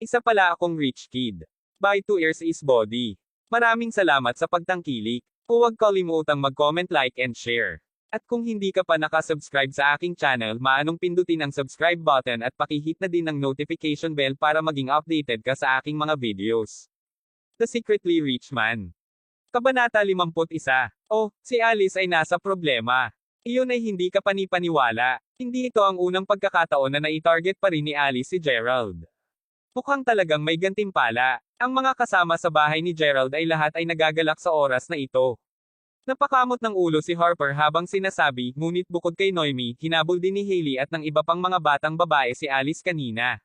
Isa pala akong rich kid. By 2 years is body. Maraming salamat sa pagtangkilik. Huwag kalimutang mag-comment, like and share. At kung hindi ka pa nakasubscribe sa aking channel, maanong pindutin ang subscribe button at pakihit na din ang notification bell para maging updated ka sa aking mga videos. The Secretly Rich Man. Kabanata 51. Oh, si Alice ay nasa problema. Iyon ay hindi ka panipaniwala. Hindi ito ang unang pagkakataon na nai-target pa rin ni Alice si Gerald. Mukhang talagang may gantimpala. Ang mga kasama sa bahay ni Gerald ay lahat ay nagagalak sa oras na ito. Napakamot ng ulo si Harper habang sinasabi, ngunit bukod kay Noemi, hinabol din ni Hailey at ng iba pang mga batang babae si Alice kanina.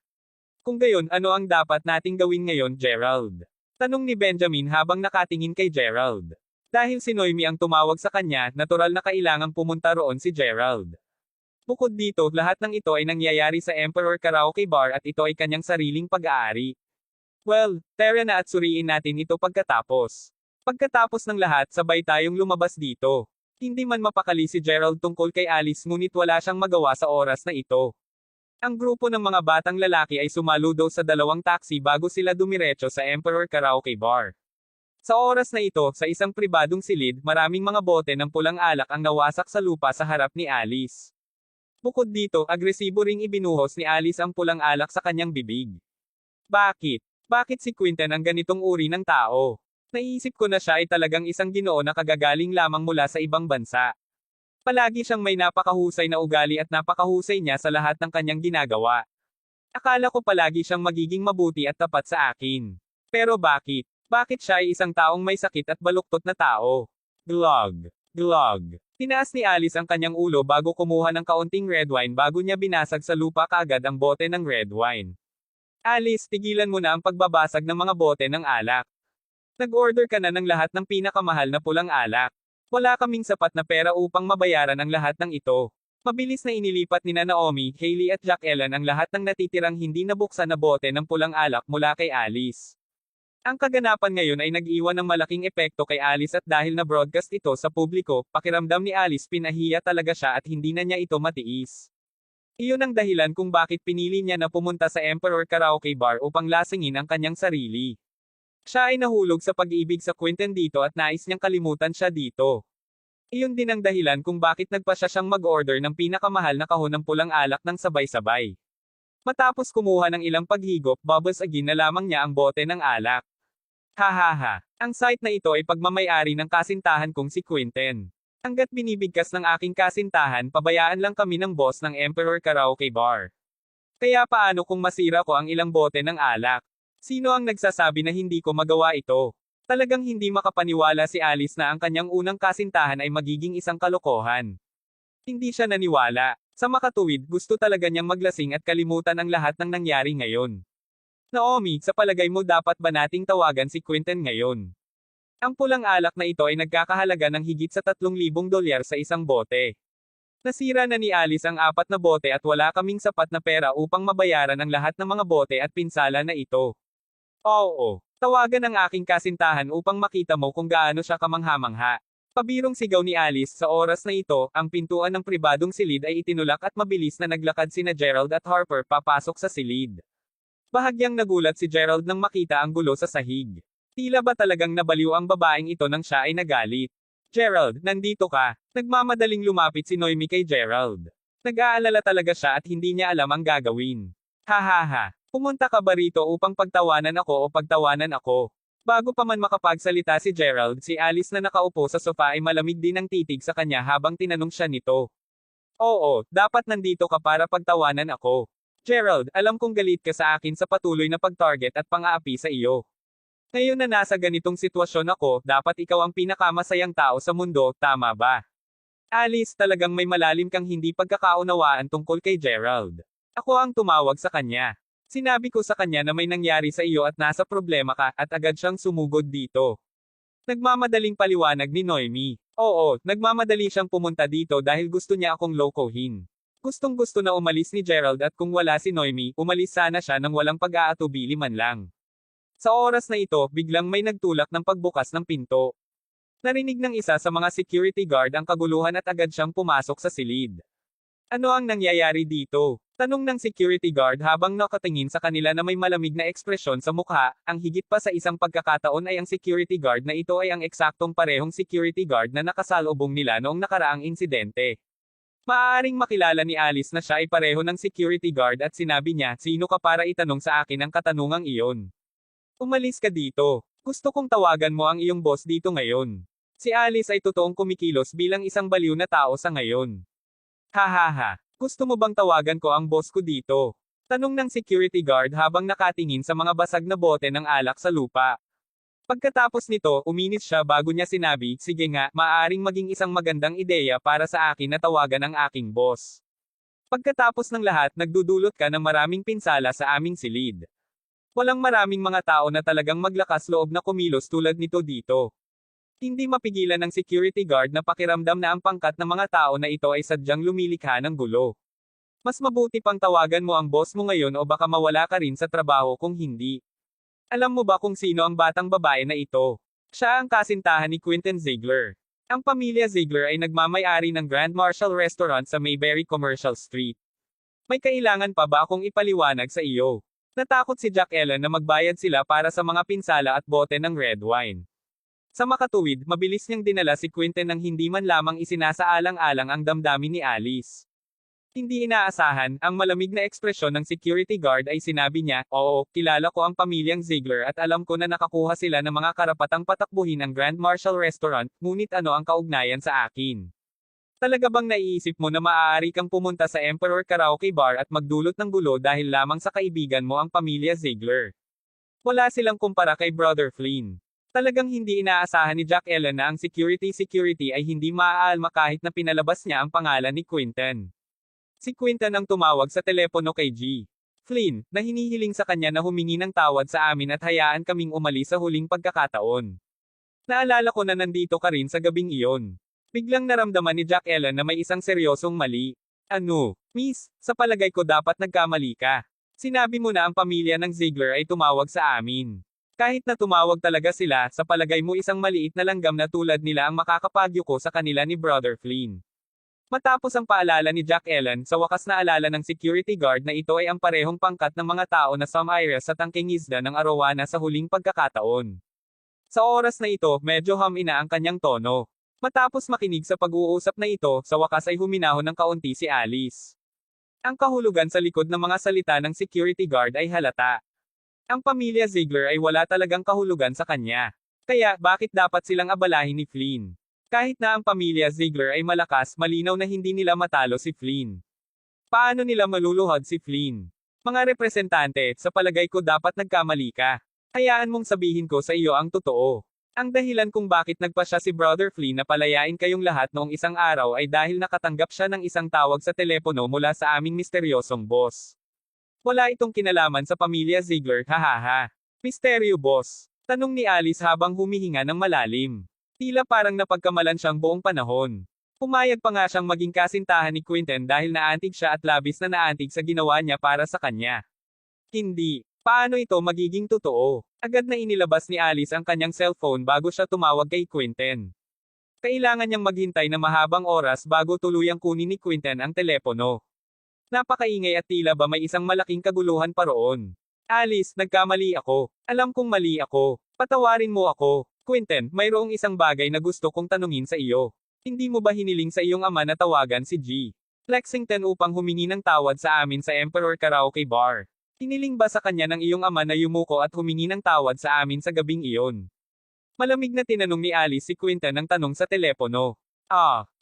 Kung gayon, ano ang dapat nating gawin ngayon, Gerald? Tanong ni Benjamin habang nakatingin kay Gerald. Dahil si Noemi ang tumawag sa kanya, natural na kailangang pumunta roon si Gerald. Bukod dito, lahat ng ito ay nangyayari sa Emperor Karaoke Bar at ito ay kanyang sariling pag-aari. Well, tara na at suriin natin ito pagkatapos. Pagkatapos ng lahat, sabay tayong lumabas dito. Hindi man mapakali si Gerald tungkol kay Alice ngunit wala siyang magawa sa oras na ito. Ang grupo ng mga batang lalaki ay sumaludo sa dalawang taxi bago sila dumiretso sa Emperor Karaoke Bar. Sa oras na ito, sa isang pribadong silid, maraming mga bote ng pulang alak ang nawasak sa lupa sa harap ni Alice. Bukod dito, agresibo ring ibinuhos ni Alice ang pulang alak sa kanyang bibig. Bakit? Bakit si Quinten ang ganitong uri ng tao? Naisip ko na siya ay talagang isang Ginoo na kagagaling lamang mula sa ibang bansa. Palagi siyang may napakahusay na ugali at napakahusay niya sa lahat ng kanyang ginagawa. Akala ko palagi siyang magiging mabuti at tapat sa akin. Pero bakit? Bakit siya ay isang taong may sakit at baluktot na tao? Glug. Glug. Tinaas ni Alice ang kanyang ulo bago kumuha ng kaunting red wine bago niya binasag sa lupa kaagad ang bote ng red wine. Alice, tigilan mo na ang pagbabasag ng mga bote ng alak. Nag-order ka na ng lahat ng pinakamahal na pulang alak. Wala kaming sapat na pera upang mabayaran ang lahat ng ito. Mabilis na inilipat ni Naomi, Hailey at Jack Ellen ang lahat ng natitirang hindi nabuksan na bote ng pulang alak mula kay Alice. Ang kaganapan ngayon ay nag-iwan ng malaking epekto kay Alice at dahil na-broadcast ito sa publiko, pakiramdam ni Alice pinahiya talaga siya at hindi na niya ito matiis. Iyon ang dahilan kung bakit pinili niya na pumunta sa Emperor Karaoke Bar upang lasingin ang kanyang sarili. Siya ay nahulog sa pag-ibig sa Quinten dito at nais niyang kalimutan siya dito. Iyon din ang dahilan kung bakit nagpasya siyang mag-order ng pinakamahal na kahon ng pulang alak ng sabay-sabay. Matapos kumuha ng ilang paghigop, bubbles again na lamang niya ang bote ng alak. Hahaha. Ang site na ito ay pagmamay-ari ng kasintahan kong si Quinten. Hanggat binibigkas ng aking kasintahan, pabayaan lang kami ng boss ng Emperor Karaoke Bar. Kaya paano kung masira ko ang ilang bote ng alak? Sino ang nagsasabi na hindi ko magawa ito? Talagang hindi makapaniwala si Alice na ang kanyang unang kasintahan ay magiging isang kalokohan. Hindi siya naniwala. Sa makatuwid, gusto talaga niyang maglasing at kalimutan ang lahat ng nangyari ngayon. Naomi, sa palagay mo dapat ba nating tawagan si Quinten ngayon? Ang pulang alak na ito ay nagkakahalaga ng higit sa $3,000 sa isang bote. Nasira na ni Alice ang 4 na bote at wala kaming sapat na pera upang mabayaran ang lahat ng mga bote at pinsala na ito. Oo, tawagan ang aking kasintahan upang makita mo kung gaano siya kamangha-mangha. Pabirong sigaw ni Alice, sa oras na ito, ang pintuan ng pribadong silid ay itinulak at mabilis na naglakad sina Gerald at Harper papasok sa silid. Bahagyang nagulat si Gerald nang makita ang gulo sa sahig. Tila ba talagang nabaliw ang babaeng ito nang siya ay nagalit? Gerald, nandito ka. Nagmamadaling lumapit si Noemi kay Gerald. Nag-aalala talaga siya at hindi niya alam ang gagawin. Hahaha. Pumunta ka ba rito upang pagtawanan ako o pagtawanan ako? Bago pa man makapagsalita si Gerald, si Alice na nakaupo sa sofa ay malamig din ang titig sa kanya habang tinanong siya nito. Oo, dapat nandito ka para pagtawanan ako. Gerald, alam kong galit ka sa akin sa patuloy na pag-target at pang-aapi sa iyo. Ngayon na nasa ganitong sitwasyon ako, dapat ikaw ang pinakamasayang tao sa mundo, tama ba? Alice, talagang may malalim kang hindi pagkakaunawaan tungkol kay Gerald. Ako ang tumawag sa kanya. Sinabi ko sa kanya na may nangyari sa iyo at nasa problema ka, at agad siyang sumugod dito. Nagmamadaling paliwanag ni Noemi. Oo, nagmamadali siyang pumunta dito dahil gusto niya akong lokohin. Gustong-gusto na umalis ni Gerald at kung wala si Noemi, umalis sana siya nang walang pag-aatubili man lang. Sa oras na ito, biglang may nagtulak ng pagbukas ng pinto. Narinig ng isa sa mga security guard ang kaguluhan at agad siyang pumasok sa silid. Ano ang nangyayari dito? Tanong ng security guard habang nakatingin sa kanila na may malamig na ekspresyon sa mukha. Ang higit pa sa isang pagkakataon ay ang security guard na ito ay ang eksaktong parehong security guard na nakasalubong nila noong nakaraang insidente. Maaaring makilala ni Alice na siya ay pareho ng security guard at sinabi niya, "Sino ka para itanong sa akin ang katanungang iyon? Umalis ka dito. Gusto kong tawagan mo ang iyong boss dito ngayon." Si Alice ay totoong kumikilos bilang isang baliw na tao sa ngayon. Hahaha. Gusto mo bang tawagan ko ang boss ko dito? Tanong ng security guard habang nakatingin sa mga basag na bote ng alak sa lupa. Pagkatapos nito, uminis siya bago niya sinabi, "Sige nga, maaaring maging isang magandang ideya para sa akin na tawagan ang aking boss. Pagkatapos ng lahat, nagdudulot ka ng maraming pinsala sa aming silid. Walang maraming mga tao na talagang maglakas loob na kumilos tulad nito dito." Hindi mapigilan ng security guard na pakiramdam na ang pangkat ng mga tao na ito ay sadyang lumilikha ng gulo. Mas mabuti pang tawagan mo ang boss mo ngayon o baka mawala ka rin sa trabaho kung hindi. Alam mo ba kung sino ang batang babae na ito? Siya ang kasintahan ni Quinton Ziegler. Ang pamilya Ziegler ay nagmamay-ari ng Grand Marshal Restaurant sa Mayberry Commercial Street. May kailangan pa ba akong ipaliwanag sa iyo? Natakot si Jack Ellen na magbayad sila para sa mga pinsala at bote ng red wine. Sa makatuwid, mabilis niyang dinala si Quinton nang hindi man lamang isinasaalang-alang ang damdamin ni Alice. Hindi inaasahan, ang malamig na ekspresyon ng security guard ay sinabi niya, "Oo, kilala ko ang pamilyang Ziegler at alam ko na nakakuha sila ng mga karapatang patakbuhin ang Grand Marshal Restaurant, ngunit ano ang kaugnayan sa akin? Talaga bang naiisip mo na maaari kang pumunta sa Emperor Karaoke Bar at magdulot ng gulo dahil lamang sa kaibigan mo ang pamilya Ziegler? Wala silang kumpara kay Brother Flynn." Talagang hindi inaasahan ni Jack Ellen na ang security ay hindi maaalma kahit na pinalabas niya ang pangalan ni Quinton. Si Quinton ang tumawag sa telepono kay G. Flynn, na hinihiling sa kanya na humingi ng tawad sa amin at hayaan kaming umalis sa huling pagkakataon. Naalala ko na nandito ka rin sa gabing iyon. Biglang naramdaman ni Jack Ellen na may isang seryosong mali. "Ano, miss, sa palagay ko dapat nagkamali ka. Sinabi mo na ang pamilya ng Ziegler ay tumawag sa amin. Kahit na tumawag talaga sila, sa palagay mo isang maliit na langgam na tulad nila ang makakapagyo ko sa kanila ni Brother Flynn." Matapos ang paalala ni Jack Ellen, sa wakas na alala ng security guard na ito ay ang parehong pangkat ng mga tao na Iris sa tangking isda ng Arowana sa huling pagkakataon. Sa oras na ito, medyo hamina ang kanyang tono. Matapos makinig sa pag-uusap na ito, sa wakas ay huminahon ng kaunti si Alice. Ang kahulugan sa likod ng mga salita ng security guard ay halata. Ang pamilya Ziegler ay wala talagang kahulugan sa kanya. Kaya, bakit dapat silang abalahin ni Flynn? Kahit na ang pamilya Ziegler ay malakas, malinaw na hindi nila matalo si Flynn. Paano nila maluluhod si Flynn? Mga representante, sa palagay ko dapat nagkamali ka. Hayaan mong sabihin ko sa iyo ang totoo. Ang dahilan kung bakit nagpa siya si Brother Flynn na palayain kayong lahat noong isang araw ay dahil nakatanggap siya ng isang tawag sa telepono mula sa aming misteryosong boss. Wala itong kinalaman sa pamilya Ziegler, hahaha. Misteryo boss. Tanong ni Alice habang humihinga ng malalim. Tila parang napagkamalan siyang buong panahon. Pumayag pa nga siyang maging kasintahan ni Quinton dahil naantig siya at labis na naantig sa ginawa niya para sa kanya. Hindi. Paano ito magiging totoo? Agad na inilabas ni Alice ang kanyang cellphone bago siya tumawag kay Quinton. Kailangan niyang maghintay na mahabang oras bago tuluyang kunin ni Quinton ang telepono. Napakaingay at tila ba may isang malaking kaguluhan pa roon. "Alice, nagkamali ako. Alam kong mali ako. Patawarin mo ako. Quinton, mayroong isang bagay na gusto kong tanungin sa iyo. Hindi mo ba hiniling sa iyong ama na tawagan si G. Lexington upang humingi ng tawad sa amin sa Emperor Karaoke Bar? Hiniling ba sa kanya ng iyong ama na yumuko at humingi ng tawad sa amin sa gabing iyon?" Malamig na tinanong ni Alice si Quinton ng tanong sa telepono.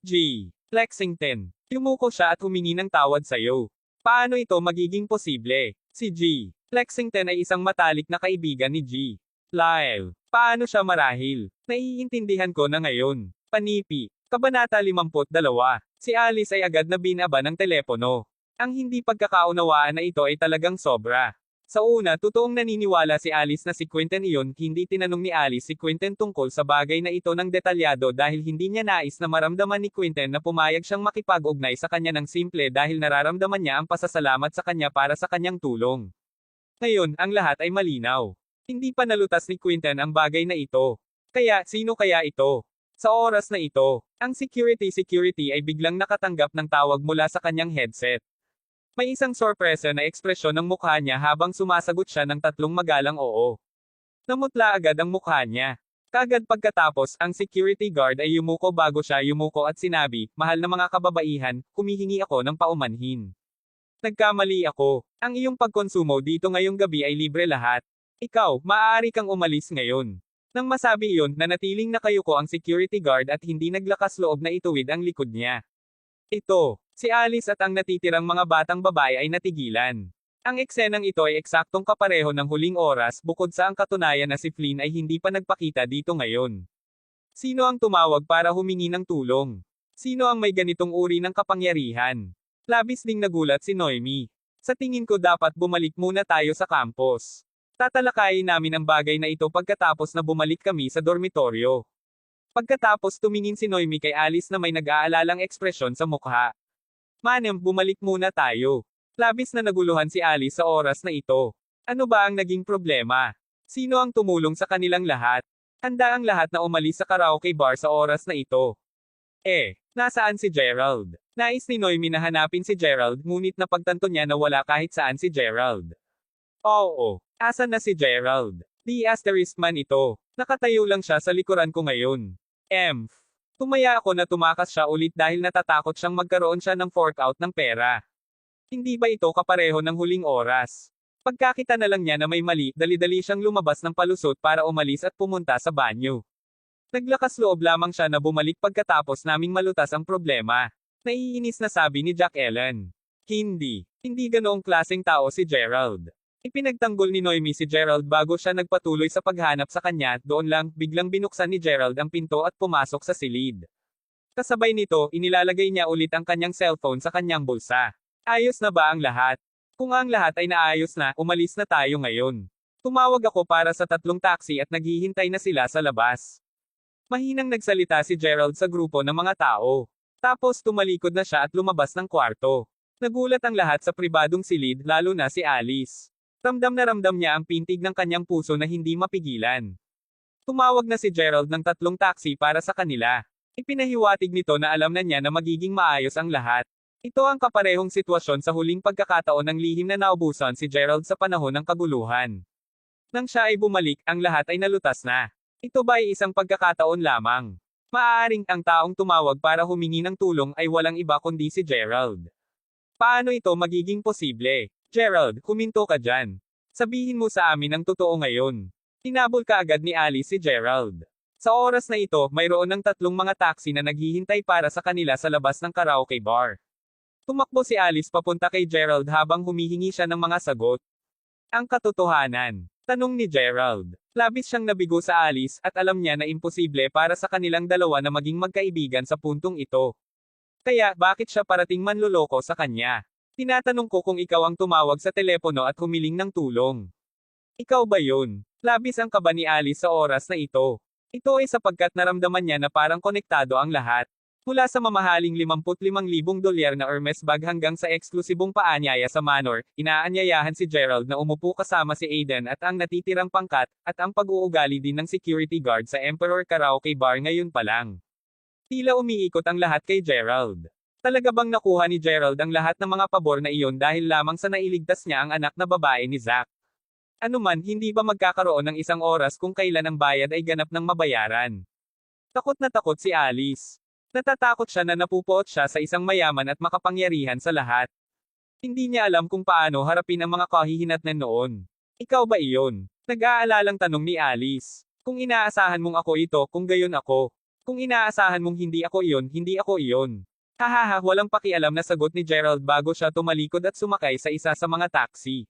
G. Lexington. Yumuko siya at humingi ng tawad sa'yo. Paano ito magiging posible? Si G. Lexington ay isang matalik na kaibigan ni G. Lyle. Paano siya marahil? Naiintindihan ko na ngayon. Panipi. Kabanata 52. Si Alice ay agad na binaba ng telepono. Ang hindi pagkakaunawaan na ito ay talagang sobra. Sa una, totoong naniniwala si Alice na si Quinton iyon, hindi tinanong ni Alice si Quinton tungkol sa bagay na ito ng detalyado dahil hindi niya nais na maramdaman ni Quinton na pumayag siyang makipag-ugnay sa kanya ng simple dahil nararamdaman niya ang pasasalamat sa kanya para sa kanyang tulong. Ngayon, ang lahat ay malinaw. Hindi pa nalutas ni Quinton ang bagay na ito. Kaya, sino kaya ito? Sa oras na ito, ang security ay biglang nakatanggap ng tawag mula sa kanyang headset. May isang sorpresa na ekspresyon ng mukha niya habang sumasagot siya ng tatlong magalang oo. Namutla agad ang mukha niya. Kagad pagkatapos, ang security guard ay yumuko bago siya yumuko at sinabi, "Mahal na mga kababaihan, humihingi ako ng paumanhin. Nagkamali ako. Ang iyong pagkonsumo dito ngayong gabi ay libre lahat. Ikaw, maaari kang umalis ngayon." Nang masabi iyon, nanatiling nakayuko ang security guard at hindi naglakas loob na ituwid ang likod niya. Ito, si Alice at ang natitirang mga batang babae ay natigilan. Ang eksenang ito ay eksaktong kapareho ng huling oras bukod sa ang katunayan na si Flynn ay hindi pa nagpakita dito ngayon. Sino ang tumawag para humingi ng tulong? Sino ang may ganitong uri ng kapangyarihan? Labis ding nagulat si Noemi. Sa tingin ko dapat bumalik muna tayo sa campus. Tatalakayin namin ang bagay na ito pagkatapos na bumalik kami sa dormitoryo. Pagkatapos tumingin si Noemi kay Alice na may nag-aalalang ekspresyon sa mukha. "Ma'am, bumalik muna tayo." Labis na naguluhan si Alice sa oras na ito. Ano ba ang naging problema? Sino ang tumulong sa kanilang lahat? Handa ang lahat na umalis sa karaoke bar sa oras na ito. Nasaan si Gerald? Nais ni Noemi na hanapin si Gerald ngunit napagtanto niya na wala kahit saan si Gerald. Oo, asan na si Gerald? Di asterisk man ito. Nakatayo lang siya sa likuran ko ngayon. Tumaya ako na tumakas siya ulit dahil natatakot siyang magkaroon siya ng fork out ng pera. Hindi ba ito kapareho ng huling oras? Pagkakita na lang niya na may mali, dali-dali siyang lumabas ng palusot para umalis at pumunta sa banyo. Naglakas loob lamang siya na bumalik pagkatapos naming malutas ang problema. Naiinis na sabi ni Jack Ellen. Hindi ganoong klaseng tao si Gerald. Ipinagtanggol ni Noemi si Gerald bago siya nagpatuloy sa paghanap sa kanya, doon lang, biglang binuksan ni Gerald ang pinto at pumasok sa silid. Kasabay nito, inilalagay niya ulit ang kanyang cellphone sa kanyang bulsa. Ayos na ba ang lahat? Kung ang lahat ay naayos na, umalis na tayo ngayon. Tumawag ako para sa 3 taxi at naghihintay na sila sa labas. Mahinang nagsalita si Gerald sa grupo ng mga tao. Tapos tumalikod na siya at lumabas ng kwarto. Nagulat ang lahat sa pribadong silid, lalo na si Alice. Ramdam na ramdam niya ang pintig ng kanyang puso na hindi mapigilan. Tumawag na si Gerald ng 3 taxi para sa kanila. Ipinahiwatig nito na alam na niya na magiging maayos ang lahat. Ito ang kaparehong sitwasyon sa huling pagkakataon ng lihim na naubusan si Gerald sa panahon ng kaguluhan. Nang siya ay bumalik, ang lahat ay nalutas na. Ito ba ay isang pagkakataon lamang? Maaaring ang taong tumawag para humingi ng tulong ay walang iba kundi si Gerald. Paano ito magiging posible? Gerald, huminto ka dyan. Sabihin mo sa amin ang totoo ngayon. Tinabol ka agad ni Alice si Gerald. Sa oras na ito, mayroon ng 3 mga taxi na naghihintay para sa kanila sa labas ng karaoke bar. Tumakbo si Alice papunta kay Gerald habang humihingi siya ng mga sagot. Ang katotohanan? Tanong ni Gerald. Labis siyang nabigo sa Alice at alam niya na imposible para sa kanilang dalawa na maging magkaibigan sa puntong ito. Kaya, bakit siya parating manloloko sa kanya? Tinatanong ko kung ikaw ang tumawag sa telepono at humiling ng tulong. Ikaw ba yun? Labis ang kaba ni Alice sa oras na ito. Ito ay sapagkat naramdaman niya na parang konektado ang lahat. Mula sa mamahaling $55,000 na Hermes bag hanggang sa eksklusibong paanyaya sa Manor, inaanyayahan si Gerald na umupo kasama si Aiden at ang natitirang pangkat, at ang pag-uugali din ng security guard sa Emperor Karaoke Bar ngayon pa lang. Tila umiikot ang lahat kay Gerald. Talaga bang nakuha ni Gerald ang lahat ng mga pabor na iyon dahil lamang sa nailigtas niya ang anak na babae ni Zack? Ano man, hindi ba magkakaroon ng isang oras kung kailan ang bayad ay ganap ng mabayaran? Takot na takot si Alice. Natatakot siya na napupuot siya sa isang mayaman at makapangyarihan sa lahat. Hindi niya alam kung paano harapin ang mga kahihinatnan noon. Ikaw ba iyon? Nag-aalalang tanong ni Alice. Kung inaasahan mong ako ito, kung gayon ako. Kung inaasahan mong hindi ako iyon, hindi ako iyon. Hahaha, walang pakialam na sagot ni Gerald bago siya tumalikod at sumakay sa isa sa mga taxi.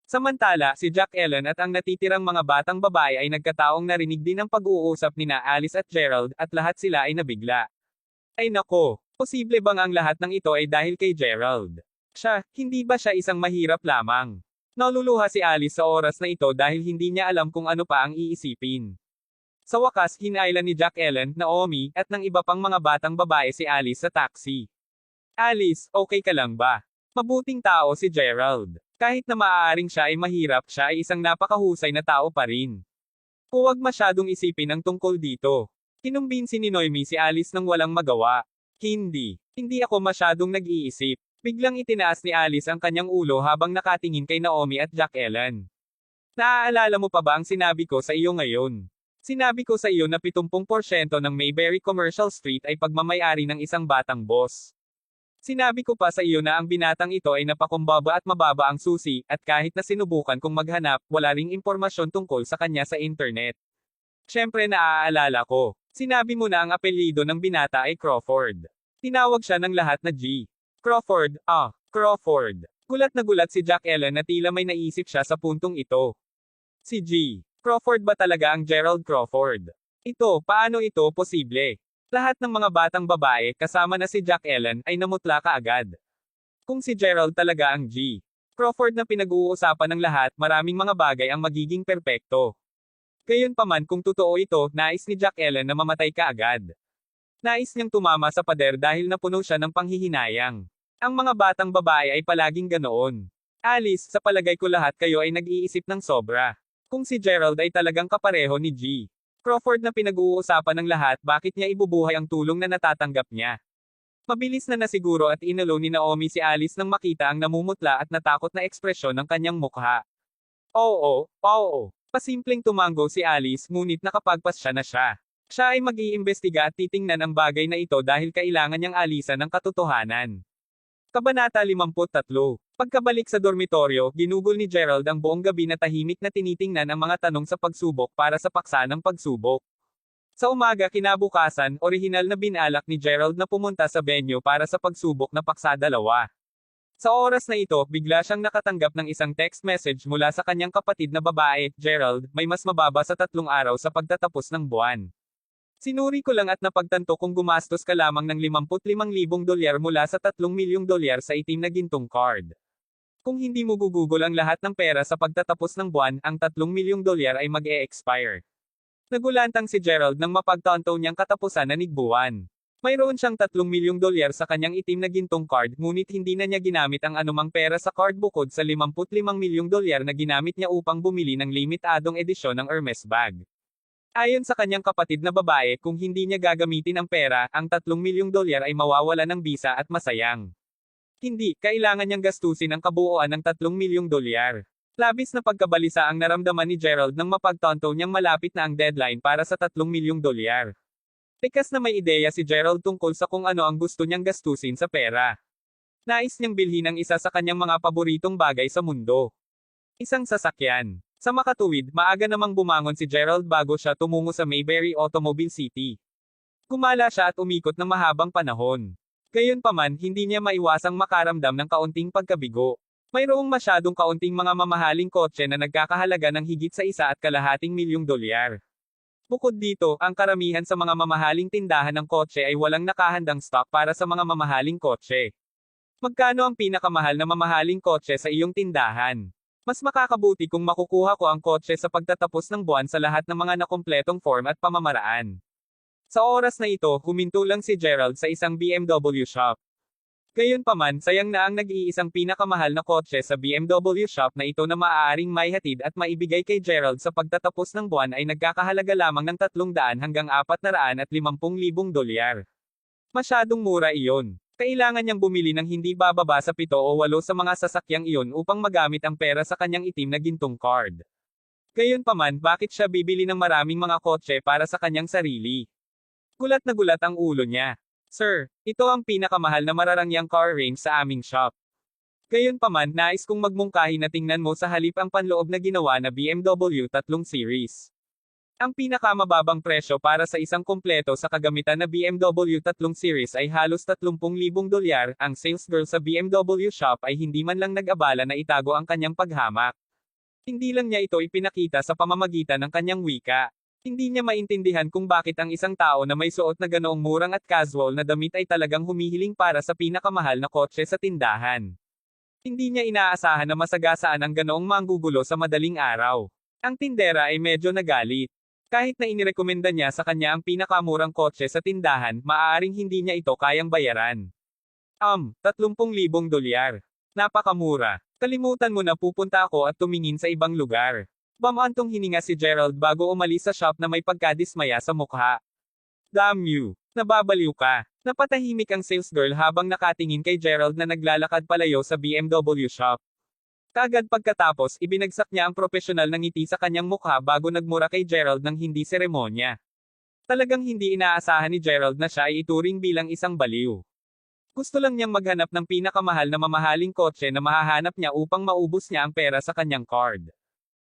Samantala, si Jack Ellen at ang natitirang mga batang babae ay nagkataong narinig din ang pag-uusap nina Alice at Gerald at lahat sila ay nabigla. Ay nako, posible bang ang lahat ng ito ay dahil kay Gerald? Hindi ba siya isang mahirap lamang? Naluluha si Alice sa oras na ito dahil hindi niya alam kung ano pa ang iisipin. Sa wakas, hinailan ni Jack Ellen, Naomi, at ng iba pang mga batang babae si Alice sa taxi. Alice, okay ka lang ba? Mabuting tao si Gerald. Kahit na maaaring siya ay mahirap, siya ay isang napakahusay na tao pa rin. Huwag masyadong isipin ang tungkol dito. Kinumbinsi ni Noemi si Alice nang walang magawa. Hindi ako masyadong nag-iisip. Biglang itinaas ni Alice ang kanyang ulo habang nakatingin kay Naomi at Jack Ellen. Naaalala mo pa ba ang sinabi ko sa iyo ngayon? Sinabi ko sa iyo na 70% ng Mayberry Commercial Street ay pagmamayari ng isang batang boss. Sinabi ko pa sa iyo na ang binatang ito ay napakumbaba at mababa ang susi, at kahit na sinubukan kong maghanap, wala ring impormasyon tungkol sa kanya sa internet. Siyempre naaalala ko. Sinabi mo na ang apelyido ng binata ay Crawford. Tinawag siya ng lahat na G. Crawford, Crawford. Gulat na gulat si Jack Ellen na tila may naisip siya sa puntong ito. Si G. Crawford ba talaga ang Gerald Crawford? Paano ito posible? Lahat ng mga batang babae, kasama na si Jack Ellen, ay namutla kaagad. Kung si Gerald talaga ang G. Crawford na pinag-uusapan ng lahat, maraming mga bagay ang magiging perpekto. Gayunpaman kung totoo ito, nais ni Jack Ellen na mamatay kaagad. Nais niyang tumama sa pader dahil napuno siya ng panghihinayang. Ang mga batang babae ay palaging ganoon. Alice, sa palagay ko lahat kayo ay nag-iisip ng sobra. Kung si Gerald ay talagang kapareho ni G. Crawford na pinag-uusapan ng lahat, bakit niya ibubuhay ang tulong na natatanggap niya? Mabilis na nasiguro at inalo ni Naomi si Alice nang makita ang namumutla at natakot na ekspresyon ng kanyang mukha. Oo. Pasimpleng tumango si Alice, ngunit nakapagpasya na siya. Siya ay mag-iimbestiga at titingnan ang bagay na ito dahil kailangan niyang alisan ng katotohanan. Kabanata 53. Pagkabalik sa dormitoryo, ginugol ni Gerald ang buong gabi na tahimik na tinitingnan ang mga tanong sa pagsubok para sa paksa ng pagsubok. Sa umaga kinabukasan, orihinal na binalak ni Gerald na pumunta sa venue para sa pagsubok na paksa 2. Sa oras na ito, bigla siyang nakatanggap ng isang text message mula sa kanyang kapatid na babae, Gerald, may mas mababa sa 3 araw sa pagtatapos ng buwan. Sinuri ko lang at napagtanto kung gumastos ka lamang ng $55,000 mula sa $3 milyong sa itim na gintong card. Kung hindi mo gugugol ang lahat ng pera sa pagtatapos ng buwan, ang $3 milyong ay mag-e-expire. Nagulantang si Gerald nang mapagtanto niyang katapusan na nigbuwan. Mayroon siyang $3 milyong sa kanyang itim na gintong card, ngunit hindi na niya ginamit ang anumang pera sa card bukod sa $55 milyong na ginamit niya upang bumili ng limitadong edisyon ng Hermes bag. Ayon sa kanyang kapatid na babae, kung hindi niya gagamitin ang pera, ang $3 milyong ay mawawala ng bisa at masayang. Hindi, kailangan niyang gastusin ang kabuuan ng $3 milyong. Labis na pagkabalisa ang naramdaman ni Gerald nang mapagtanto niyang malapit na ang deadline para sa $3 milyong. Tikas na may ideya si Gerald tungkol sa kung ano ang gusto niyang gastusin sa pera. Nais niyang bilhin ang isa sa kanyang mga paboritong bagay sa mundo. Isang sasakyan. Sa makatuwid, maaga namang bumangon si Gerald bago siya tumungo sa Mayberry Automobile City. Gumala siya at umikot ng mahabang panahon. Gayunpaman, hindi niya maiwasang makaramdam ng kaunting pagkabigo. Mayroong masyadong kaunting mga mamahaling kotse na nagkakahalaga ng higit sa $1.5 milyong. Bukod dito, ang karamihan sa mga mamahaling tindahan ng kotse ay walang nakahandang stock para sa mga mamahaling kotse. Magkano ang pinakamahal na mamahaling kotse sa iyong tindahan? Mas makakabuti kung makukuha ko ang kotse sa pagtatapos ng buwan sa lahat ng mga nakumpletong form at pamamaraan. Sa oras na ito, huminto lang si Gerald sa isang BMW shop. Gayunpaman, sayang na ang nag-iisang pinakamahal na kotse sa BMW shop na ito na maaaring maihatid at maibigay kay Gerald sa pagtatapos ng buwan ay nagkakahalaga lamang ng $300 hanggang $450,000. Masyadong mura iyon. Kailangan niyang bumili ng hindi bababa sa 7 o 8 sa mga sasakyang iyon upang magamit ang pera sa kanyang itim na gintong card. Gayunpaman, bakit siya bibili ng maraming mga kotse para sa kanyang sarili? Gulat na gulat ang ulo niya. Sir, ito ang pinakamahal na mararangyang car range sa aming shop. Gayunpaman, nais kong magmungkahi na tingnan mo sa halip ang panloob na ginawa na BMW 3 Series. Ang pinakamababang presyo para sa isang kumpleto sa kagamitan na BMW 3 Series ay halos $30,000. Ang sales girl sa BMW shop ay hindi man lang nag-abala na itago ang kanyang paghamak. Hindi lang niya ito ipinakita sa pamamagitan ng kanyang wika. Hindi niya maintindihan kung bakit ang isang tao na may suot na ganoong murang at casual na damit ay talagang humihiling para sa pinakamahal na kotse sa tindahan. Hindi niya inaasahan na masagasaan ang ganoong manggugulo sa madaling araw. Ang tindera ay medyo nagalit. Kahit na inirekomenda niya sa kanya ang pinakamurang kotse sa tindahan, maaaring hindi niya ito kayang bayaran. $30,000. Napakamura. Kalimutan mo na pupunta ako at tumingin sa ibang lugar. Bamantong hininga si Gerald bago umalis sa shop na may pagkadismaya sa mukha. Damn you. Nababaliw ka. Napatahimik ang sales girl habang nakatingin kay Gerald na naglalakad palayo sa BMW shop. Kaagad pagkatapos, ibinagsak niya ang profesional na ngiti sa kanyang mukha bago nagmura kay Gerald ng hindi seremonya. Talagang hindi inaasahan ni Gerald na siya ay ituring bilang isang baliw. Gusto lang niyang maghanap ng pinakamahal na mamahaling kotse na mahahanap niya upang maubos niya ang pera sa kanyang card.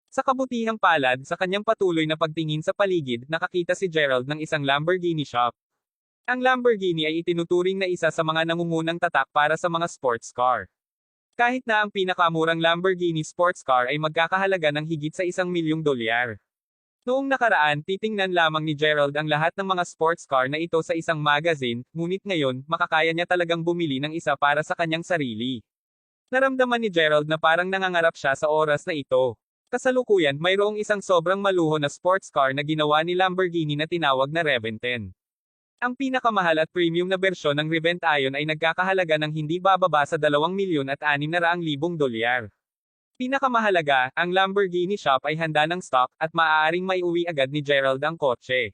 Sa kabutihang palad, sa kanyang patuloy na pagtingin sa paligid, nakakita si Gerald ng isang Lamborghini shop. Ang Lamborghini ay itinuturing na isa sa mga nangungunang tatak para sa mga sports car. Kahit na ang pinakamurang Lamborghini sports car ay magkakahalaga ng higit sa $1 milyong. Noong nakaraan, titingnan lamang ni Gerald ang lahat ng mga sports car na ito sa isang magazine, ngunit ngayon, makakaya niya talagang bumili ng isa para sa kanyang sarili. Naramdaman ni Gerald na parang nangangarap siya sa oras na ito. Kasalukuyan, mayroong isang sobrang maluho na sports car na ginawa ni Lamborghini na tinawag na Reven 10. Ang pinakamahal at premium na bersyon ng Reven Ion ay nagkakahalaga ng hindi bababa sa $2,600,000. Pinakamahalaga, ang Lamborghini shop ay handa ng stock, at maaaring maiuwi agad ni Gerald ang kotse.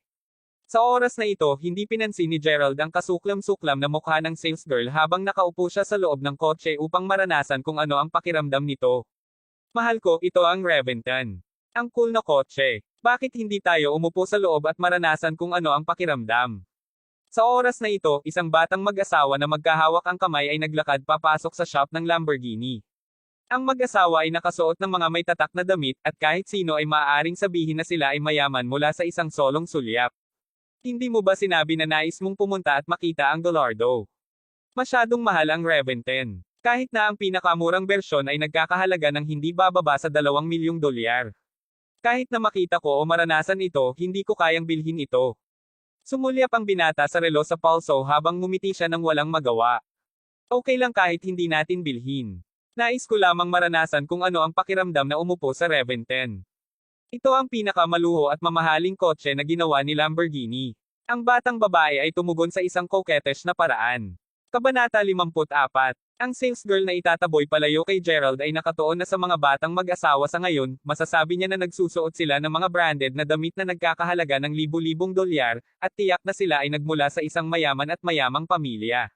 Sa oras na ito, hindi pinansin ni Gerald ang kasuklam-suklam na mukha ng sales girl habang nakaupo siya sa loob ng kotse upang maranasan kung ano ang pakiramdam nito. Mahal ko, ito ang Reven 10. Ang cool na kotse. Bakit hindi tayo umupo sa loob at maranasan kung ano ang pakiramdam? Sa oras na ito, isang batang mag-asawa na magkahawak ang kamay ay naglakad papasok sa shop ng Lamborghini. Ang mag-asawa ay nakasuot ng mga may tatak na damit, at kahit sino ay maaaring sabihin na sila ay mayaman mula sa isang solong sulyap. Hindi mo ba sinabi na nais mong pumunta at makita ang Gallardo? Masyadong mahal ang Reven 10. Kahit na ang pinakamurang bersyon ay nagkakahalaga ng hindi bababa sa $2,000,000. Kahit na makita ko o maranasan ito, hindi ko kayang bilhin ito. Sumulyap ang binata sa relo sa palso habang ngumiti siya ng walang magawa. Okay lang kahit hindi natin bilhin. Nais ko lamang maranasan kung ano ang pakiramdam na umupo sa Reven 10. Ito ang pinakamaluho at mamahaling kotse na ginawa ni Lamborghini. Ang batang babae ay tumugon sa isang coquettish na paraan. Kabanata 54. Ang sales girl na itataboy palayo kay Gerald ay nakatuon na sa mga batang mag-asawa sa ngayon, masasabi niya na nagsusuot sila ng mga branded na damit na nagkakahalaga ng $1,000,000, at tiyak na sila ay nagmula sa isang mayaman at mayamang pamilya.